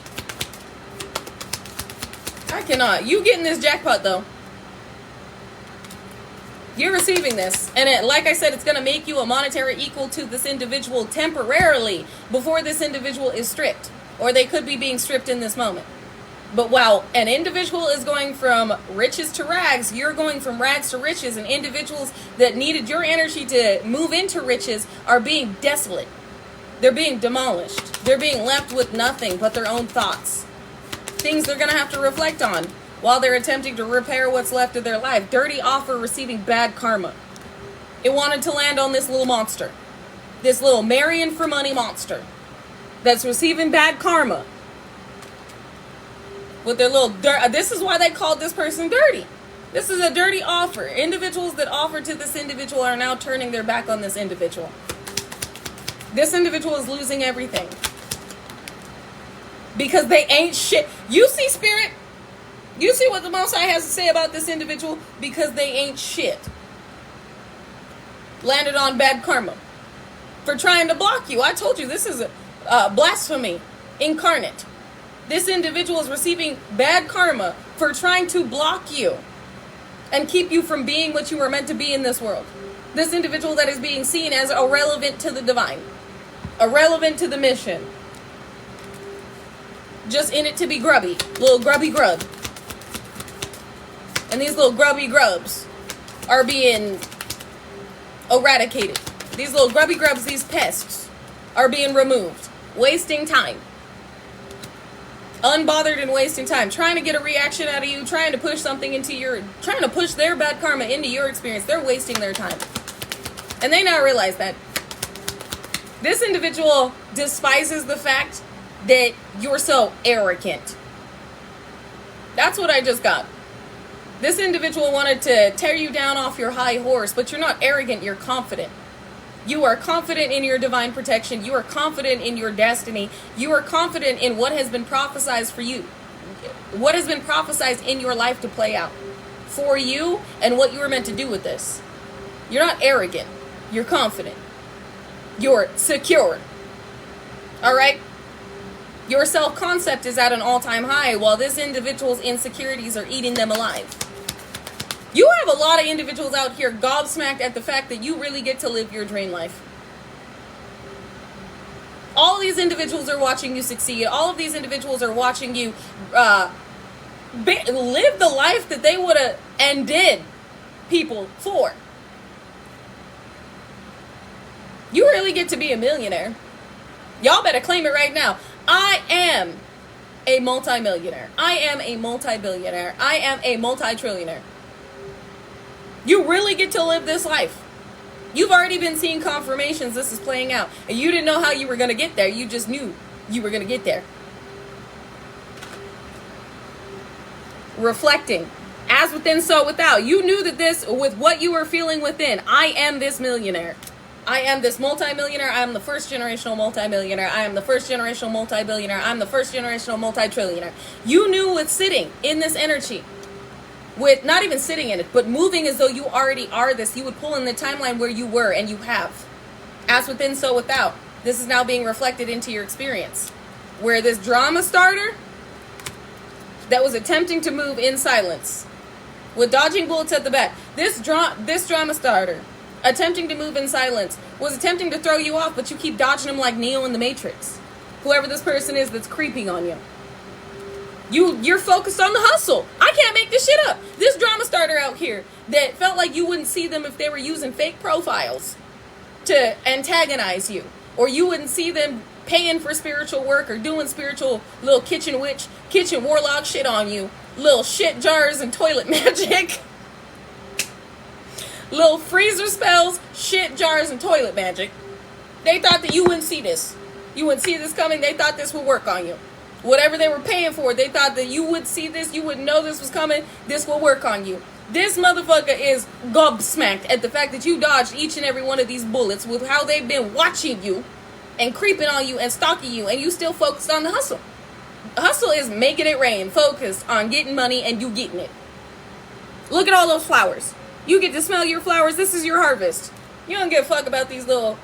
I cannot. You getting this jackpot, though. You're receiving this. And like I said, it's going to make you a monetary equal to this individual temporarily before this individual is stripped. Or they could be being stripped in this moment. But while an individual is going from riches to rags, you're going from rags to riches. And individuals that needed your energy to move into riches are being desolate. They're being demolished. They're being left with nothing but their own thoughts. Things they're going to have to reflect on while they're attempting to repair what's left of their life. Dirty offer receiving bad karma. It wanted to land on this little monster. This little marrying for money monster that's receiving bad karma. With their little dirt. This is why they called this person dirty. This is a dirty offer. Individuals that offered to this individual are now turning their back on this individual. This individual is losing everything. Because they ain't shit. You see, Spirit? You see what the Most High has to say about this individual? Because they ain't shit. Landed on bad karma. For trying to block you. I told you, this is a blasphemy incarnate. This individual is receiving bad karma for trying to block you. And keep you from being what you were meant to be in this world. This individual that is being seen as irrelevant to the divine. Irrelevant to the mission. Just in it to be grubby. Little grubby grub. And these little grubby grubs are being eradicated. These little grubby grubs, these pests, are being removed. Wasting time. Unbothered and wasting time. Trying to get a reaction out of you. Trying to push something into your... Trying to push their bad karma into your experience. They're wasting their time. And they now realize that. This individual despises the fact that you're so arrogant. That's what I just got. This individual wanted to tear you down off your high horse, but you're not arrogant, you're confident. You are confident in your divine protection. You are confident in your destiny. You are confident in what has been prophesied for you. What has been prophesied in your life to play out for you and what you were meant to do with this. You're not arrogant. You're confident. You're secure. All right? Your self-concept is at an all-time high while this individual's insecurities are eating them alive. You have a lot of individuals out here gobsmacked at the fact that you really get to live your dream life. All these individuals are watching you succeed. All of these individuals are watching you live the life that they would have and did people for. You really get to be a millionaire. Y'all better claim it right now. I am a multimillionaire. I am a multi-billionaire. I am a multi-trillionaire. You really get to live this life. You've already been seeing confirmations this is playing out. And you didn't know how you were going to get there. You just knew you were going to get there. Reflecting. As within, so without. You knew that this, with what you were feeling within, I am this millionaire. I am this multimillionaire. I am the first generational multimillionaire. I am the first generational multi-billionaire. I'm the first generational multi-trillionaire. You knew with sitting in this energy, with not even sitting in it, but moving as though you already are this, you would pull in the timeline where you were, and you have. As within, so without. This is now being reflected into your experience. Where this drama starter that was attempting to move in silence, with dodging bullets at the back, this drama starter attempting to move in silence was attempting to throw you off, but you keep dodging him like Neo in the Matrix. Whoever this person is that's creeping on you. You're focused on the hustle. I can't make this shit up. This drama starter out here that felt like you wouldn't see them if they were using fake profiles to antagonize you. Or you wouldn't see them paying for spiritual work or doing spiritual little kitchen witch, kitchen warlock shit on you. Little shit jars and toilet magic. Little freezer spells, shit jars, and toilet magic. They thought that you wouldn't see this. You wouldn't see this coming. They thought this would work on you. Whatever they were paying for, they thought that you would see this, you would know this was coming, this will work on you. This motherfucker is gobsmacked at the fact that you dodged each and every one of these bullets with how they've been watching you and creeping on you and stalking you, and you still focused on the hustle. Hustle is making it rain, focused on getting money, and you getting it. Look at all those flowers. You get to smell your flowers. This is your harvest. You don't give a fuck about these little...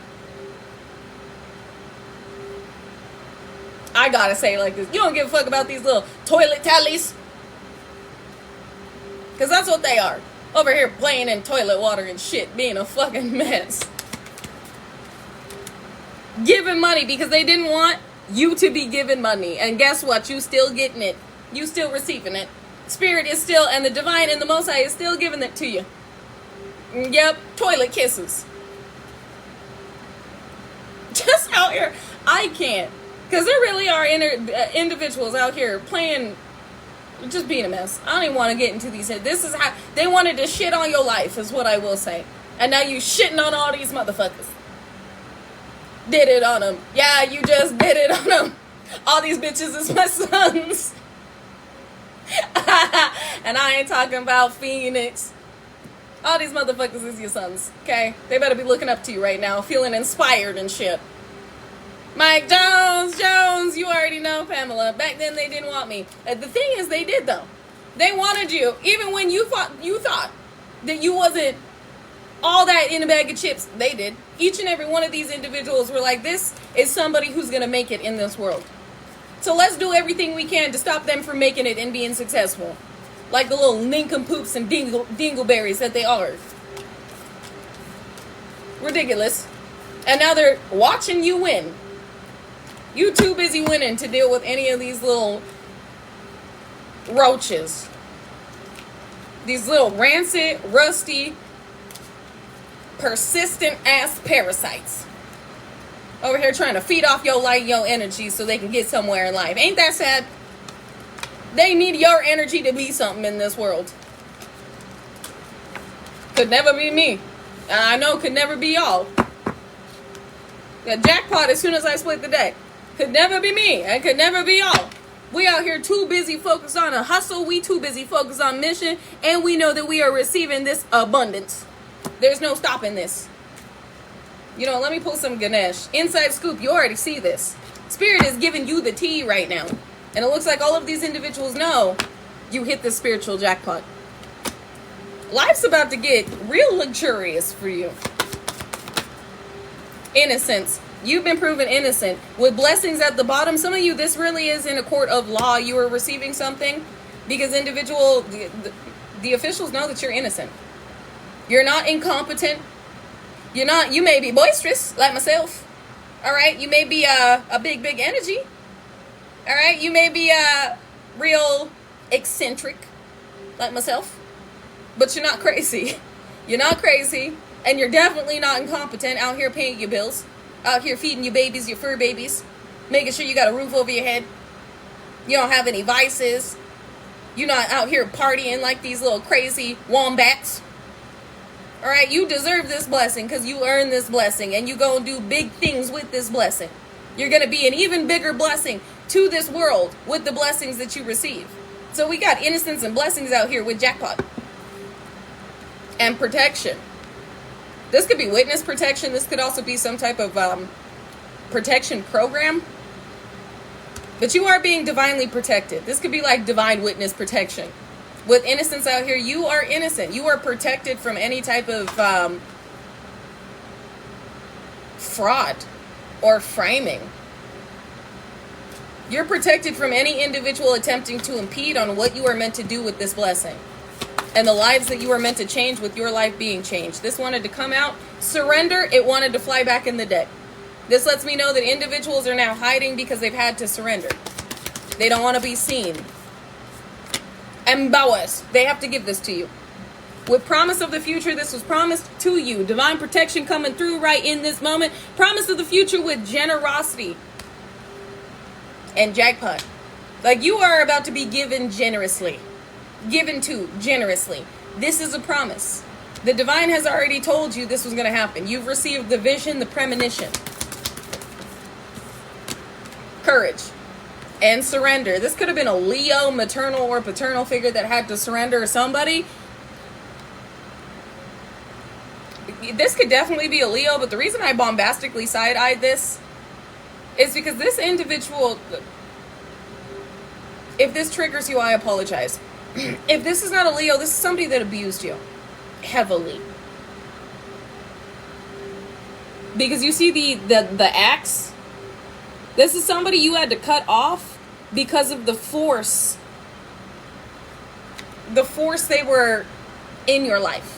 I gotta say it like this. You don't give a fuck about these little toilet tallies. Because that's what they are. Over here playing in toilet water and shit. Being a fucking mess. Giving money because they didn't want you to be given money. And guess what? You still getting it. You still receiving it. Spirit is still, and the divine and the Most High is still giving it to you. Yep. Toilet kisses. Just out here. I can't. Because there really are individuals out here playing, just being a mess. I don't even want to get into these. This is how they wanted to shit on your life, is what I will say. And now you shitting on all these motherfuckers. Did it on them. Yeah, you just did it on them. All these bitches is my sons. And I ain't talking about Phoenix. All these motherfuckers is your sons, okay? They better be looking up to you right now, feeling inspired and shit. Mike Jones, you already know Pamela. Back then they didn't want me. The thing is, they did though. They wanted you, even when you thought that you wasn't all that in a bag of chips. They did. Each and every one of these individuals were like, this is somebody who's gonna make it in this world. So let's do everything we can to stop them from making it and being successful. Like the little nincompoops and dingleberries that they are. Ridiculous. And now they're watching you win. You too busy winning to deal with any of these little roaches. These little rancid, rusty, persistent ass parasites. Over here trying to feed off your light, your energy so they can get somewhere in life. Ain't that sad? They need your energy to be something in this world. Could never be me. And I know could never be y'all. The jackpot as soon as I split the deck. Could never be me. And could never be y'all. We out here too busy focused on a hustle. We too busy focused on mission. And we know that we are receiving this abundance. There's no stopping this. You know, let me pull some Ganesh. Inside scoop, you already see this. Spirit is giving you the tea right now. And it looks like all of these individuals know you hit the spiritual jackpot. Life's about to get real luxurious for you. Innocence. You've been proven innocent. With blessings at the bottom, some of you, this really is in a court of law. You are receiving something because the officials know that you're innocent. You're not incompetent. You may be boisterous, like myself. All right? You may be a big energy. All right? You may be real eccentric, like myself. But you're not crazy. You're not crazy. And you're definitely not incompetent out here paying your bills. Out here feeding your babies, your fur babies. Making sure you got a roof over your head. You don't have any vices. You're not out here partying like these little crazy wombats. All right, you deserve this blessing because you earned this blessing. And you go and do big things with this blessing. You're going to be an even bigger blessing to this world with the blessings that you receive. So we got innocence and blessings out here with jackpot. And protection. This could be witness protection. This could also be some type of protection program. But you are being divinely protected. This could be like divine witness protection. With innocence out here, you are innocent. You are protected from any type of fraud or framing. You're protected from any individual attempting to impede on what you are meant to do with this blessing. And the lives that you are meant to change with your life being changed. This wanted to come out, surrender, it wanted to fly back in the deck. This lets me know that individuals are now hiding because they've had to surrender. They don't want to be seen. Embarrassed. They have to give this to you. With promise of the future, this was promised to you. Divine protection coming through right in this moment. Promise of the future with generosity. And jackpot. Like you are about to be given generously. Given to generously. This is a promise. The divine has already told you this was going to happen. You've received the vision, the premonition. courage, and surrender. This could have been a Leo, maternal or paternal figure that had to surrender to somebody. This could definitely be a Leo, but the reason I bombastically side-eyed this is because this individual, if this triggers you, I apologize. If this is not a Leo, this is somebody that abused you heavily. Because you see the axe? This is somebody you had to cut off because of the force. The force they were in your life.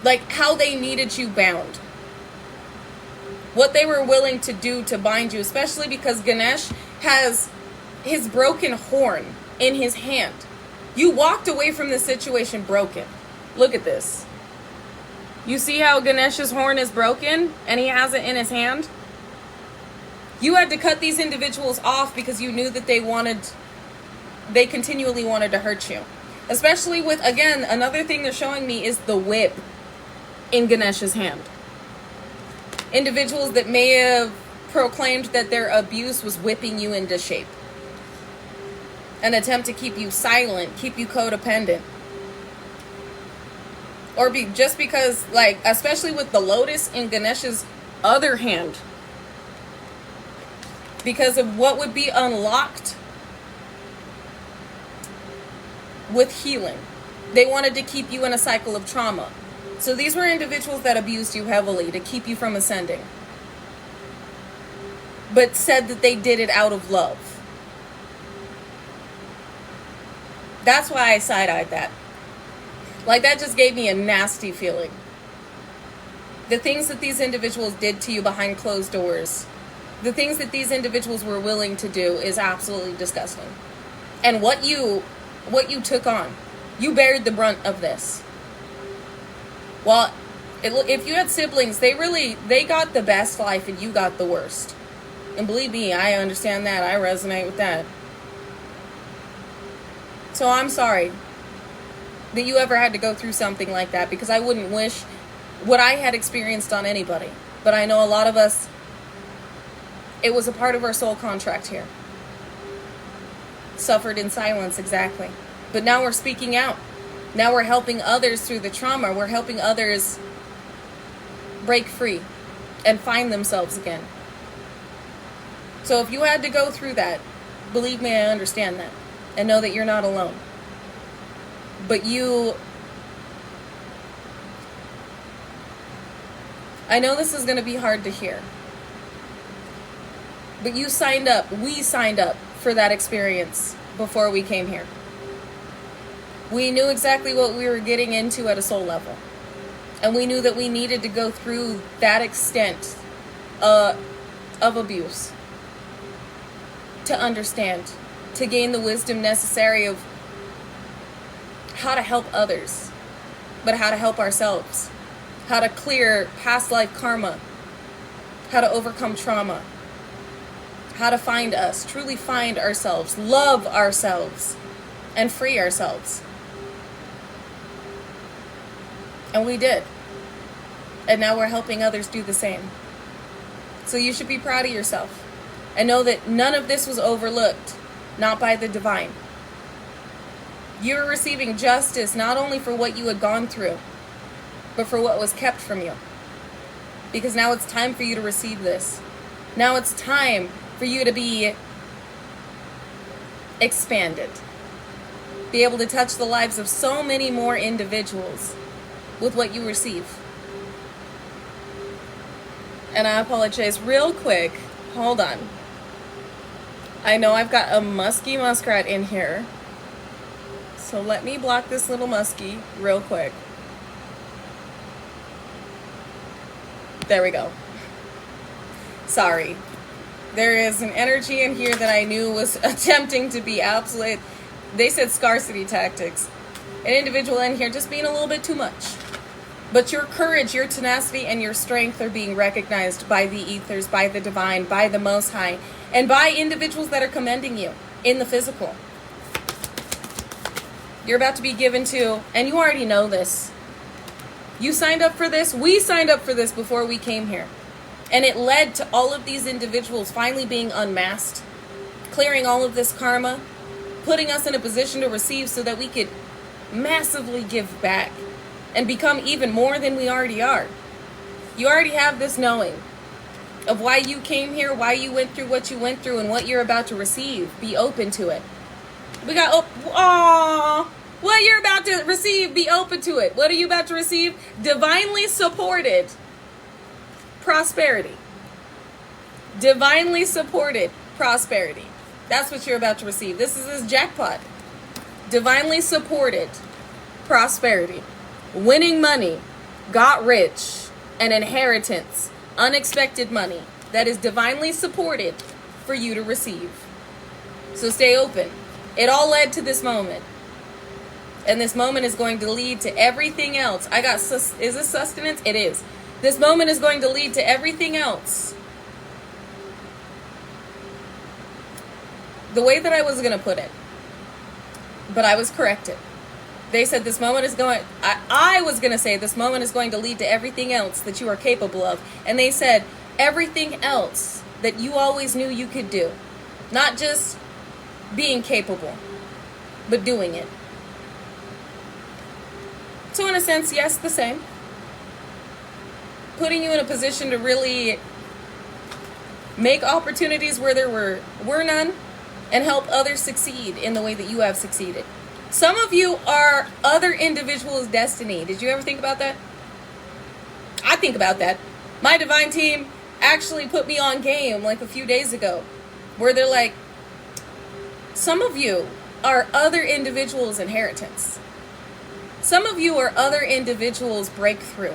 Like how they needed you bound. What they were willing to do to bind you. Especially because Ganesh has his broken horn in his hand. You walked away from the situation broken. Look at this. You see how Ganesh's horn is broken and he has it in his hand? You had to cut these individuals off because you knew that they continually wanted to hurt you. Especially with, again, another thing they're showing me is the whip in Ganesh's hand. Individuals that may have proclaimed that their abuse was whipping you into shape. An attempt to keep you silent, keep you codependent. Or just because, like, especially with the lotus in Ganesh's other hand. Because of what would be unlocked with healing. They wanted to keep you in a cycle of trauma. So these were individuals that abused you heavily to keep you from ascending. But said that they did it out of love. That's why I side-eyed that. Like, that just gave me a nasty feeling. The things that these individuals did to you behind closed doors, the things that these individuals were willing to do is absolutely disgusting. And what you took on, you bared the brunt of this. Well, if you had siblings, they got the best life and you got the worst. And believe me, I understand that. I resonate with that. So I'm sorry that you ever had to go through something like that, because I wouldn't wish what I had experienced on anybody. But I know a lot of us, it was a part of our soul contract here. Suffered in silence, exactly. But now we're speaking out. Now we're helping others through the trauma. We're helping others break free and find themselves again. So if you had to go through that, believe me, I understand that. And know that you're not alone. But I know this is going to be hard to hear. But we signed up for that experience before we came here. We knew exactly what we were getting into at a soul level. And we knew that we needed to go through that extent of abuse to understand, to gain the wisdom necessary of how to help others, but how to help ourselves, how to clear past life karma, how to overcome trauma, how to find us, truly find ourselves, love ourselves, and free ourselves. And we did. And now we're helping others do the same. So you should be proud of yourself. And know that none of this was overlooked, not by the divine. You're receiving justice not only for what you had gone through, but for what was kept from you. Because now it's time for you to receive this. Now it's time for you to be expanded. Be able to touch the lives of so many more individuals with what you receive. And I apologize real quick. Hold on. I know I've got a musky muskrat in here. So let me block this little muskie real quick. There we go. Sorry. There is an energy in here that I knew was attempting to be absolute. They said scarcity tactics. An individual in here just being a little bit too much. But your courage, your tenacity, and your strength are being recognized by the ethers, by the divine, by the Most High, and by individuals that are commending you in the physical. You're about to be given to, and you already know this. You signed up for this. We signed up for this before we came here. And it led to all of these individuals finally being unmasked, clearing all of this karma, putting us in a position to receive so that we could massively give back and become even more than we already are. You already have this knowing of why you came here, why you went through what you went through, and what you're about to receive. Be open to it. We got, what you're about to receive, be open to it. What are you about to receive? Divinely supported prosperity. Divinely supported prosperity. That's what you're about to receive. This is this jackpot. Divinely supported prosperity. Winning money, got rich, an inheritance, unexpected money that is divinely supported for you to receive. So stay open. It all led to this moment. And this moment is going to lead to everything else. Is this sustenance? It is. This moment is going to lead to everything else. The way that I was going to put it, but I was corrected. They said this moment is going, I was going to say this moment is going to lead to everything else that you are capable of. And they said everything else that you always knew you could do. Not just being capable, but doing it. So in a sense, yes, the same. Putting you in a position to really make opportunities where there were none and help others succeed in the way that you have succeeded. Some of you are other individuals' destiny. Did you ever think about that? I think about that. My divine team actually put me on game like a few days ago where they're like, some of you are other individuals' inheritance. Some of you are other individuals' breakthrough.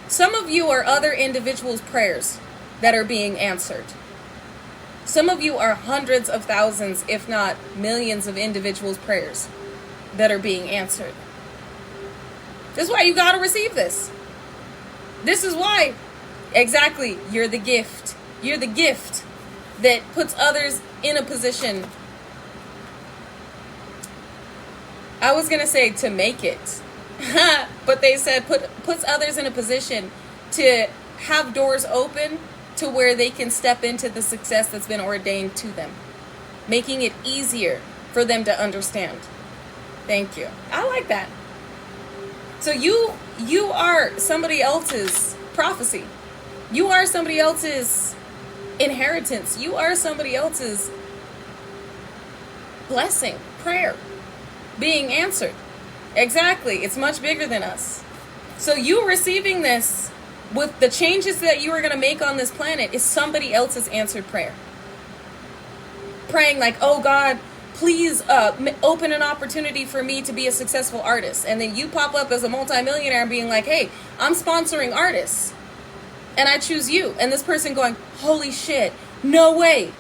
Some of you are other individuals' prayers that are being answered. Some of you are hundreds of thousands, if not millions of individuals' prayers that are being answered. This is why you got to receive this. This is why, exactly, you're the gift. You're the gift that puts others in a position, I was going to say to make it, but they said puts others in a position to have doors open to where they can step into the success that's been ordained to them, making it easier for them to understand. Thank you. I like that. So you are somebody else's prophecy. You are somebody else's inheritance. You are somebody else's blessing, prayer, being answered. Exactly. It's much bigger than us. So you receiving this with the changes that you are going to make on this planet is somebody else's answered prayer. Praying like, oh God, please open an opportunity for me to be a successful artist. And then you pop up as a multimillionaire and being like, hey, I'm sponsoring artists. And I choose you. And this person going, holy shit, no way.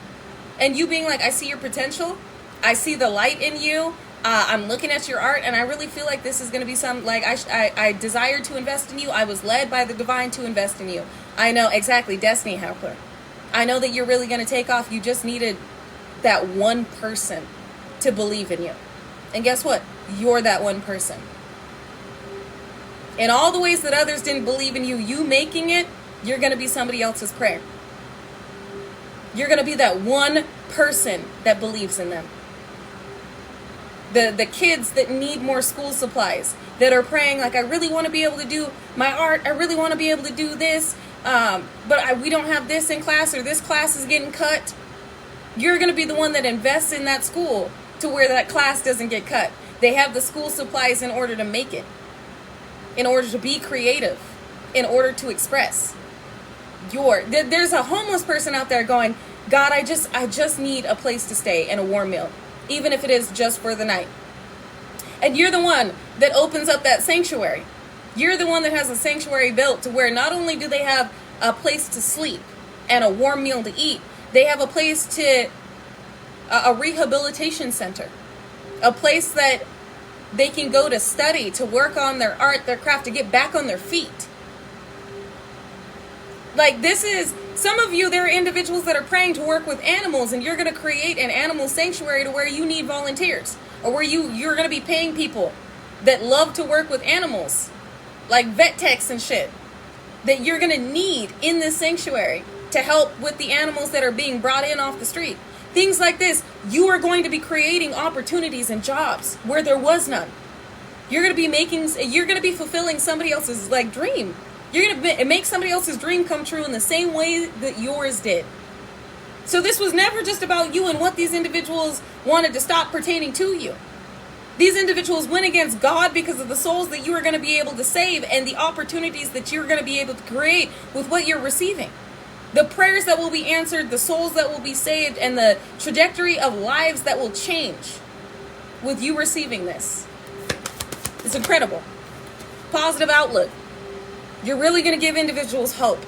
And you being like, I see your potential. I see the light in you. I'm looking at your art, and I really feel like this is going to be some, like, I desire to invest in you. I was led by the divine to invest in you. I know, exactly, destiny helper. I know that you're really going to take off. You just needed that one person to believe in you. And guess what? You're that one person. In all the ways that others didn't believe in you, you making it, you're going to be somebody else's prayer. You're going to be that one person that believes in them. The kids that need more school supplies, that are praying like, I really want to be able to do my art. I really want to be able to do this. But we don't have this in class, or this class is getting cut. You're going to be the one that invests in that school to where that class doesn't get cut. They have the school supplies in order to make it, in order to be creative, in order to express. There's a homeless person out there going, God, I just need a place to stay and a warm meal, even if it is just for the night. And you're the one that opens up that sanctuary. You're the one that has a sanctuary built to where not only do they have a place to sleep and a warm meal to eat, they have a place a rehabilitation center, a place that they can go to study, to work on their art, their craft, to get back on their feet. Like, some of you, there are individuals that are praying to work with animals, and you're going to create an animal sanctuary to where you need volunteers, or where you're going to be paying people that love to work with animals, like vet techs and shit. that you're going to need in this sanctuary to help with the animals that are being brought in off the street. Things like this, you are going to be creating opportunities and jobs where there was none. You're going to be fulfilling somebody else's dream. You're going to make somebody else's dream come true in the same way that yours did. So this was never just about you and what these individuals wanted to stop pertaining to you. These individuals went against God because of the souls that you are going to be able to save and the opportunities that you're going to be able to create with what you're receiving. The prayers that will be answered, the souls that will be saved, and the trajectory of lives that will change with you receiving this. It's incredible. Positive outlook. You're really going to give individuals hope.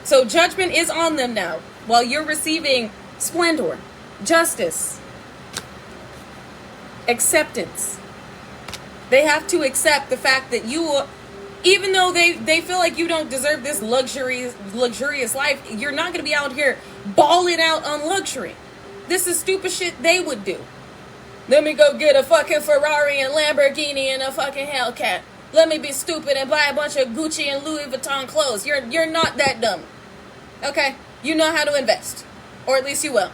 So judgment is on them now while you're receiving splendor, justice, acceptance. They have to accept the fact that you, even though they feel like you don't deserve this luxurious life, you're not going to be out here balling out on luxury. This is stupid shit they would do. Let me go get a fucking Ferrari and Lamborghini and a fucking Hellcat. Let me be stupid and buy a bunch of Gucci and Louis Vuitton clothes. You're not that dumb. Okay? You know how to invest. Or at least you will.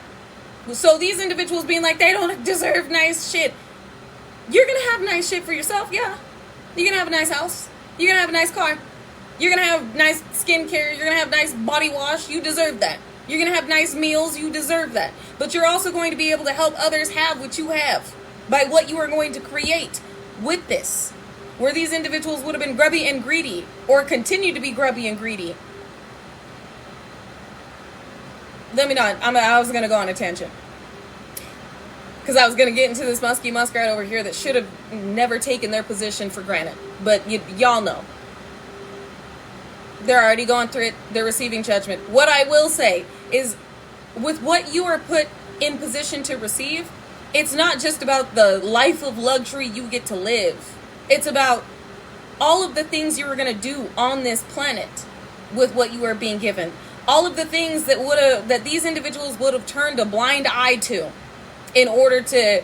So these individuals being like, they don't deserve nice shit. You're going to have nice shit for yourself, yeah. You're going to have a nice house. You're going to have a nice car. You're going to have nice skincare. You're going to have nice body wash. You deserve that. You're going to have nice meals. You deserve that. But you're also going to be able to help others have what you have by what you are going to create with this. Where these individuals would have been grubby and greedy or continue to be grubby and greedy. Let me not. I was going to go on a tangent. Because I was going to get into this musky muskrat over here that should have never taken their position for granted. But y'all know. They're already going through it. They're receiving judgment. What I will say is, with what you are put in position to receive, it's not just about the life of luxury you get to live. It's about all of the things you are going to do on this planet with what you are being given. All of the things that these individuals would have turned a blind eye to in order to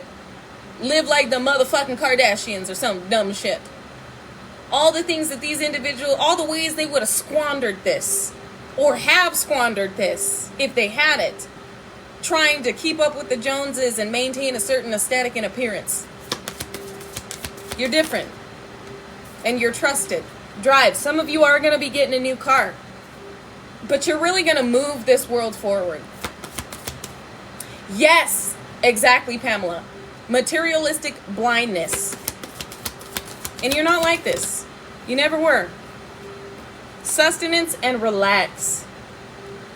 live like the motherfucking Kardashians or some dumb shit. All the things that these individuals, all the ways they would have squandered this or have squandered this if they had it, trying to keep up with the Joneses and maintain a certain aesthetic and appearance. You're different. And you're trusted. Drive. Some of you are going to be getting a new car. But you're really going to move this world forward. Yes, exactly, Pamela. Materialistic blindness. And you're not like this. You never were. Sustenance and relax.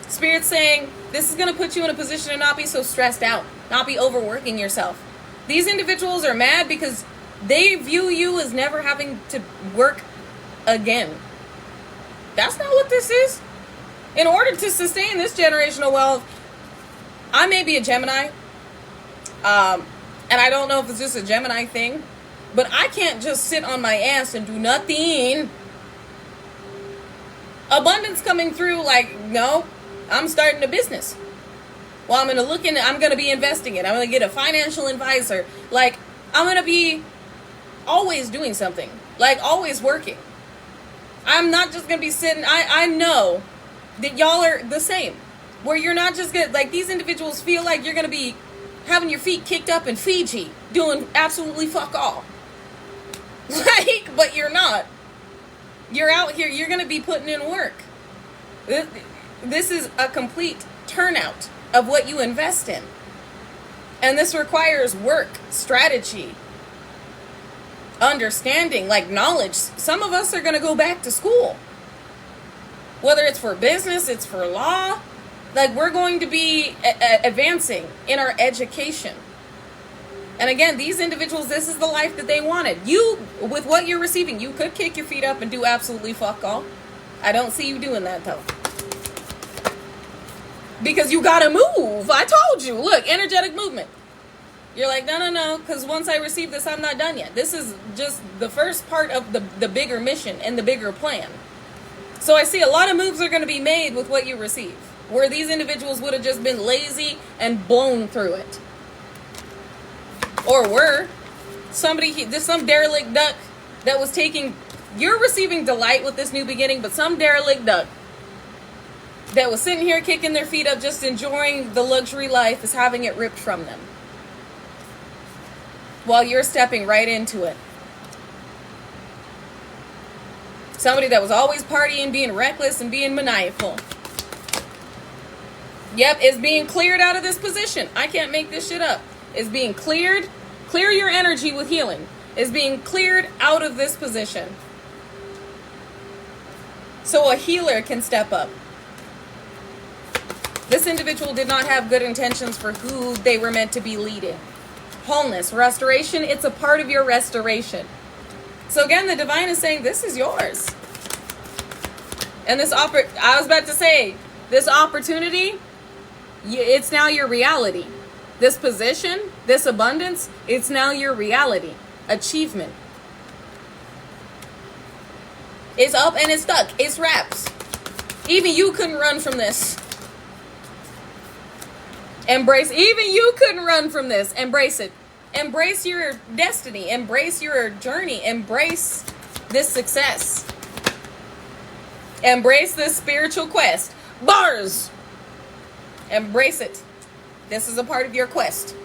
Spirit's saying, this is going to put you in a position to not be so stressed out. Not be overworking yourself. These individuals are mad because they view you as never having to work again. That's not what this is. In order to sustain this generational wealth, I may be a Gemini. And I don't know if it's just a Gemini thing. But I can't just sit on my ass and do nothing. Abundance coming through no, I'm starting a business. Well, I'm going to be investing it. I'm going to get a financial advisor. I'm going to be always doing something, always working. I'm not just gonna be sitting. I know that y'all are the same, where you're not just gonna, these individuals feel like you're gonna be having your feet kicked up in Fiji doing absolutely fuck all. But you're not. You're out here, you're gonna be putting in work. This is a complete turnout of what you invest in, and this requires work, strategy, understanding, knowledge. Some of us are going to go back to school. Whether it's for business, it's for law. We're going to be advancing in our education. And again, these individuals, this is the life that they wanted. You, with what you're receiving, you could kick your feet up and do absolutely fuck all. I don't see you doing that, though. Because you got to move. I told you. Look, energetic movement. You're like, no, because once I receive this, I'm not done yet. This is just the first part of the bigger mission and the bigger plan. So I see a lot of moves are going to be made with what you receive, where these individuals would have just been lazy and blown through it. Or were some derelict duck that was taking You're receiving delight with this new beginning, but some derelict duck that was sitting here kicking their feet up, just enjoying the luxury life, is having it ripped from them while you're stepping right into it. Somebody that was always partying, being reckless, and being maniacal. Yep, is being cleared out of this position. I can't make this shit up. Is being cleared. Clear your energy with healing. Is being cleared out of this position. So a healer can step up. This individual did not have good intentions for who they were meant to be leading. Wholeness, restoration, it's a part of your restoration. So again, the divine is saying, this is yours. And this this opportunity, it's now your reality. This position, this abundance, it's now your reality. Achievement. It's up and it's stuck. It's wraps. Even you couldn't run from this. Even you couldn't run from this. Embrace it. Embrace your destiny. Embrace your journey. Embrace this success. Embrace this spiritual quest. Bars! Embrace it. This is a part of your quest.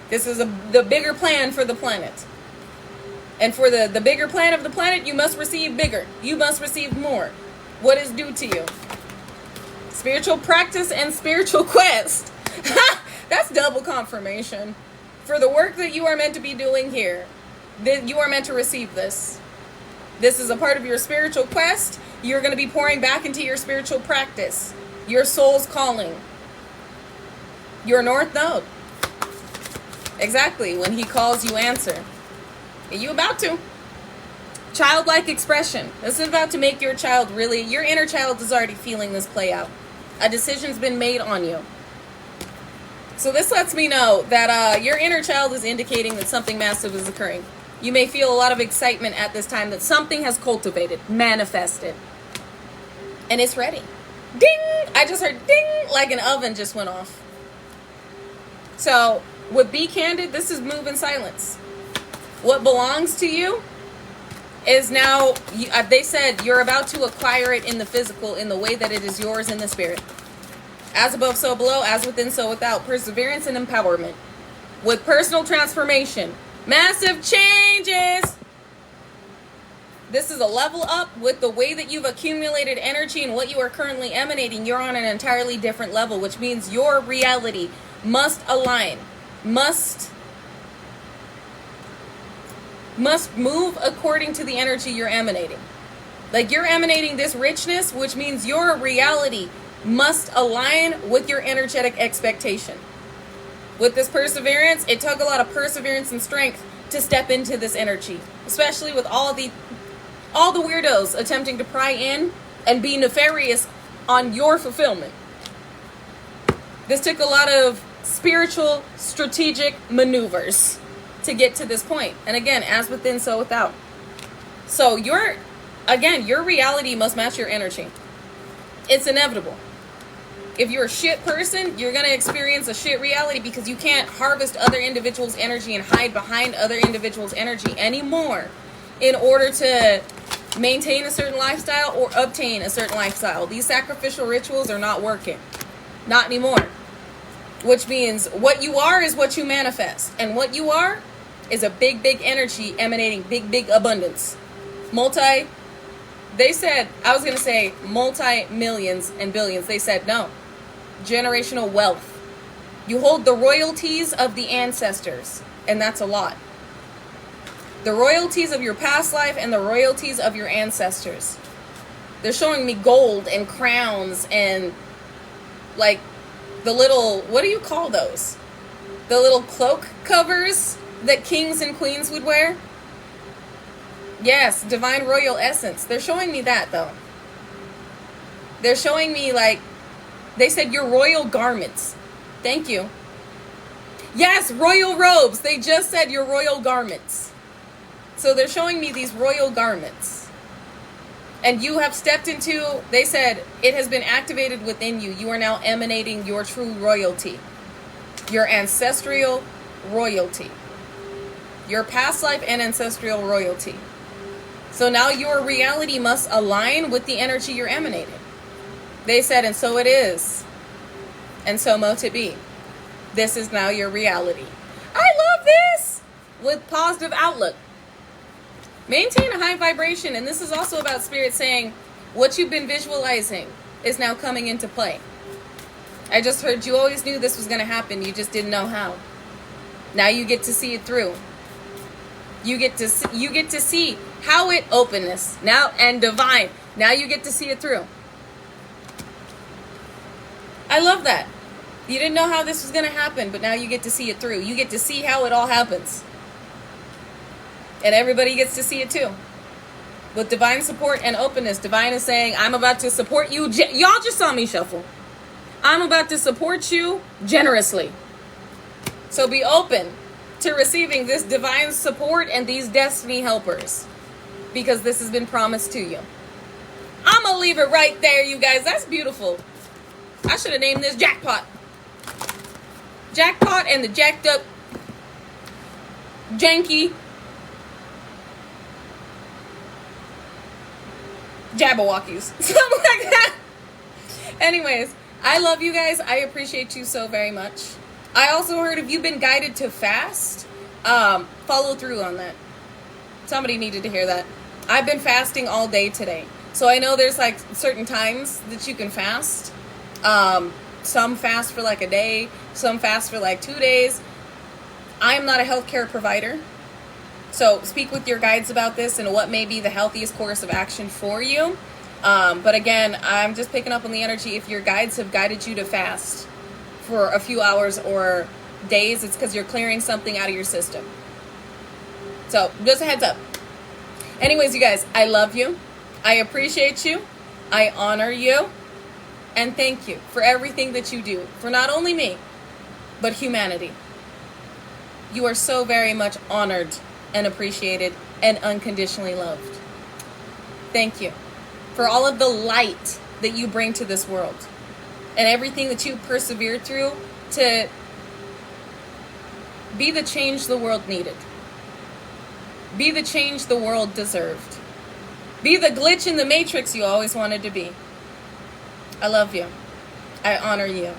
This is the bigger plan for the planet. And for the bigger plan of the planet, you must receive bigger. You must receive more. What is due to you? Spiritual practice and spiritual quest. That's double confirmation. For the work that you are meant to be doing here, that you are meant to receive this. This is a part of your spiritual quest. You're going to be pouring back into your spiritual practice. Your soul's calling. Your North Node. Exactly. When he calls, you answer. Are you about to? Childlike expression. This is about to make your child really, your inner child is already feeling this play out. A decision's been made on you. So this lets me know that your inner child is indicating that something massive is occurring. You may feel a lot of excitement at this time that something has cultivated, manifested. And it's ready. Ding! I just heard ding, like an oven just went off. So, with Be Candid, this is move in silence. What belongs to you is now, they said you're about to acquire it in the physical in the way that it is yours in the spirit. As above, so below, as within, so without. Perseverance and empowerment. With personal transformation. Massive changes. This is a level up with the way that you've accumulated energy and what you are currently emanating. You're on an entirely different level, which means your reality must align. Must move according to the energy you're emanating. Like you're emanating this richness, which means your reality must align with your energetic expectation. With this perseverance, it took a lot of perseverance and strength to step into this energy, especially with all the weirdos attempting to pry in and be nefarious on your fulfillment. This took a lot of spiritual, strategic maneuvers to get to this point. And again, as within, so without. So your reality must match your energy. It's inevitable. If you're a shit person, you're going to experience a shit reality because you can't harvest other individuals' energy and hide behind other individuals' energy anymore in order to maintain a certain lifestyle or obtain a certain lifestyle. These sacrificial rituals are not working. Not anymore. Which means what you are is what you manifest. And what you are is a big, big energy emanating big, big abundance. They said, I was going to say multi-millions and billions. They said no. Generational wealth. You hold the royalties of the ancestors. And that's a lot. The royalties of your past life and the royalties of your ancestors. They're showing me gold and crowns and like the little, what do you call those? The little cloak covers that kings and queens would wear. Yes, divine royal essence. They're showing me that though. They're showing me like, they said your royal garments. Thank you. Yes, royal robes. They just said your royal garments. So they're showing me these royal garments. And you have stepped into, they said, it has been activated within you. You are now emanating your true royalty. Your ancestral royalty. Your past life and ancestral royalty. So now your reality must align with the energy you're emanating. They said, and so it is. And so mote it be. This is now your reality. I love this! With positive outlook. Maintain a high vibration. And this is also about spirit saying, what you've been visualizing is now coming into play. I just heard you always knew this was going to happen. You just didn't know how. Now you get to see it through. You get to see how it openness now and divine. Now you get to see it through. I love that. You didn't know how this was going to happen, but now you get to see it through. You get to see how it all happens. And everybody gets to see it too. With divine support and openness, divine is saying, I'm about to support you. Y'all just saw me shuffle. I'm about to support you generously. So be open to receiving this divine support and these destiny helpers, because this has been promised to you. I'm going to leave it right there, you guys. That's beautiful. I should have named this Jackpot. Jackpot and the jacked up, janky Jabberwockies. Something like that. Anyways, I love you guys. I appreciate you so very much. I also heard if you've been guided to fast, follow through on that. Somebody needed to hear that. I've been fasting all day today. So I know there's like certain times that you can fast. Some fast for like a day. Some fast for like 2 days. I'm not a healthcare provider. So speak with your guides about this and what may be the healthiest course of action for you. But again, I'm just picking up on the energy. If your guides have guided you to fast for a few hours or days, it's because you're clearing something out of your system. So just a heads up. Anyways, you guys, I love you. I appreciate you. I honor you. And thank you for everything that you do for not only me, but humanity. You are so very much honored and appreciated and unconditionally loved. Thank you for all of the light that you bring to this world and everything that you persevere through to be the change the world needed. Be the change the world deserved. Be the glitch in the matrix you always wanted to be. I love you. I honor you.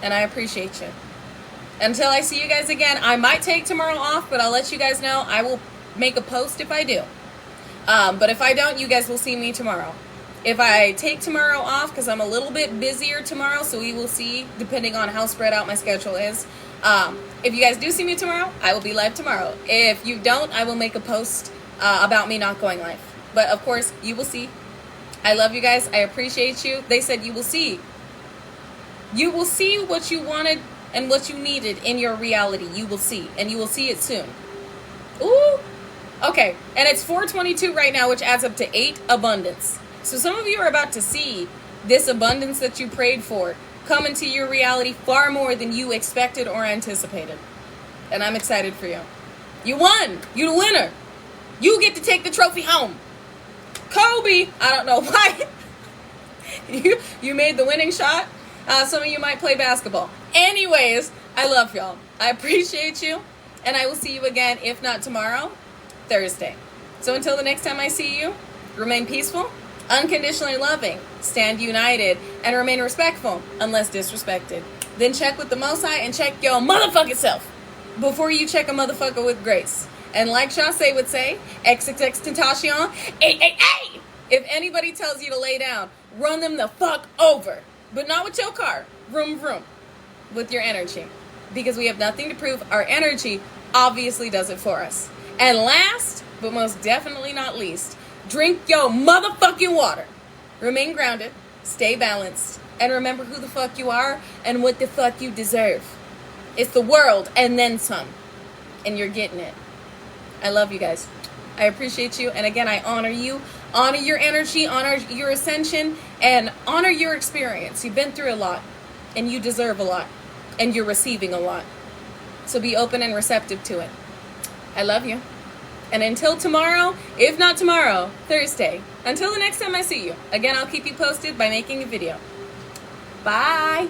And I appreciate you. Until I see you guys again, I might take tomorrow off, but I'll let you guys know. I will make a post if I do. But if I don't, you guys will see me tomorrow. If I take tomorrow off, because I'm a little bit busier tomorrow, so we will see, depending on how spread out my schedule is. If you guys do see me tomorrow, I will be live tomorrow. If you don't, I will make a post about me not going live. But of course, you will see. I love you guys. I appreciate you. They said you will see. You will see what you wanted and what you needed in your reality. You will see. And you will see it soon. Ooh. Okay. And it's 422 right now, which adds up to 8 abundance. So some of you are about to see this abundance that you prayed for come into your reality far more than you expected or anticipated. And I'm excited for you. You won. You the winner. You get to take the trophy home. Kobe, I don't know why. you made the winning shot. Some of you might play basketball. Anyways, I love y'all. I appreciate you. And I will see you again, if not tomorrow, Thursday. So until the next time I see you, remain peaceful, unconditionally loving, stand united, and remain respectful unless disrespected. Then check with the Most High and check your motherfucking self before you check a motherfucker with grace. And like Chauncey would say, XXX Tentacion, ay. If anybody tells you to lay down, run them the fuck over. But not with your car. Vroom, vroom. With your energy. Because we have nothing to prove. Our energy obviously does it for us. And last, but most definitely not least, drink your motherfucking water. Remain grounded. Stay balanced. And remember who the fuck you are and what the fuck you deserve. It's the world and then some. And you're getting it. I love you guys. I appreciate you. And again, I honor you. Honor your energy. Honor your ascension. And honor your experience. You've been through a lot. And you deserve a lot. And you're receiving a lot. So be open and receptive to it. I love you. And until tomorrow, if not tomorrow, Thursday. Until the next time I see you. Again, I'll keep you posted by making a video. Bye.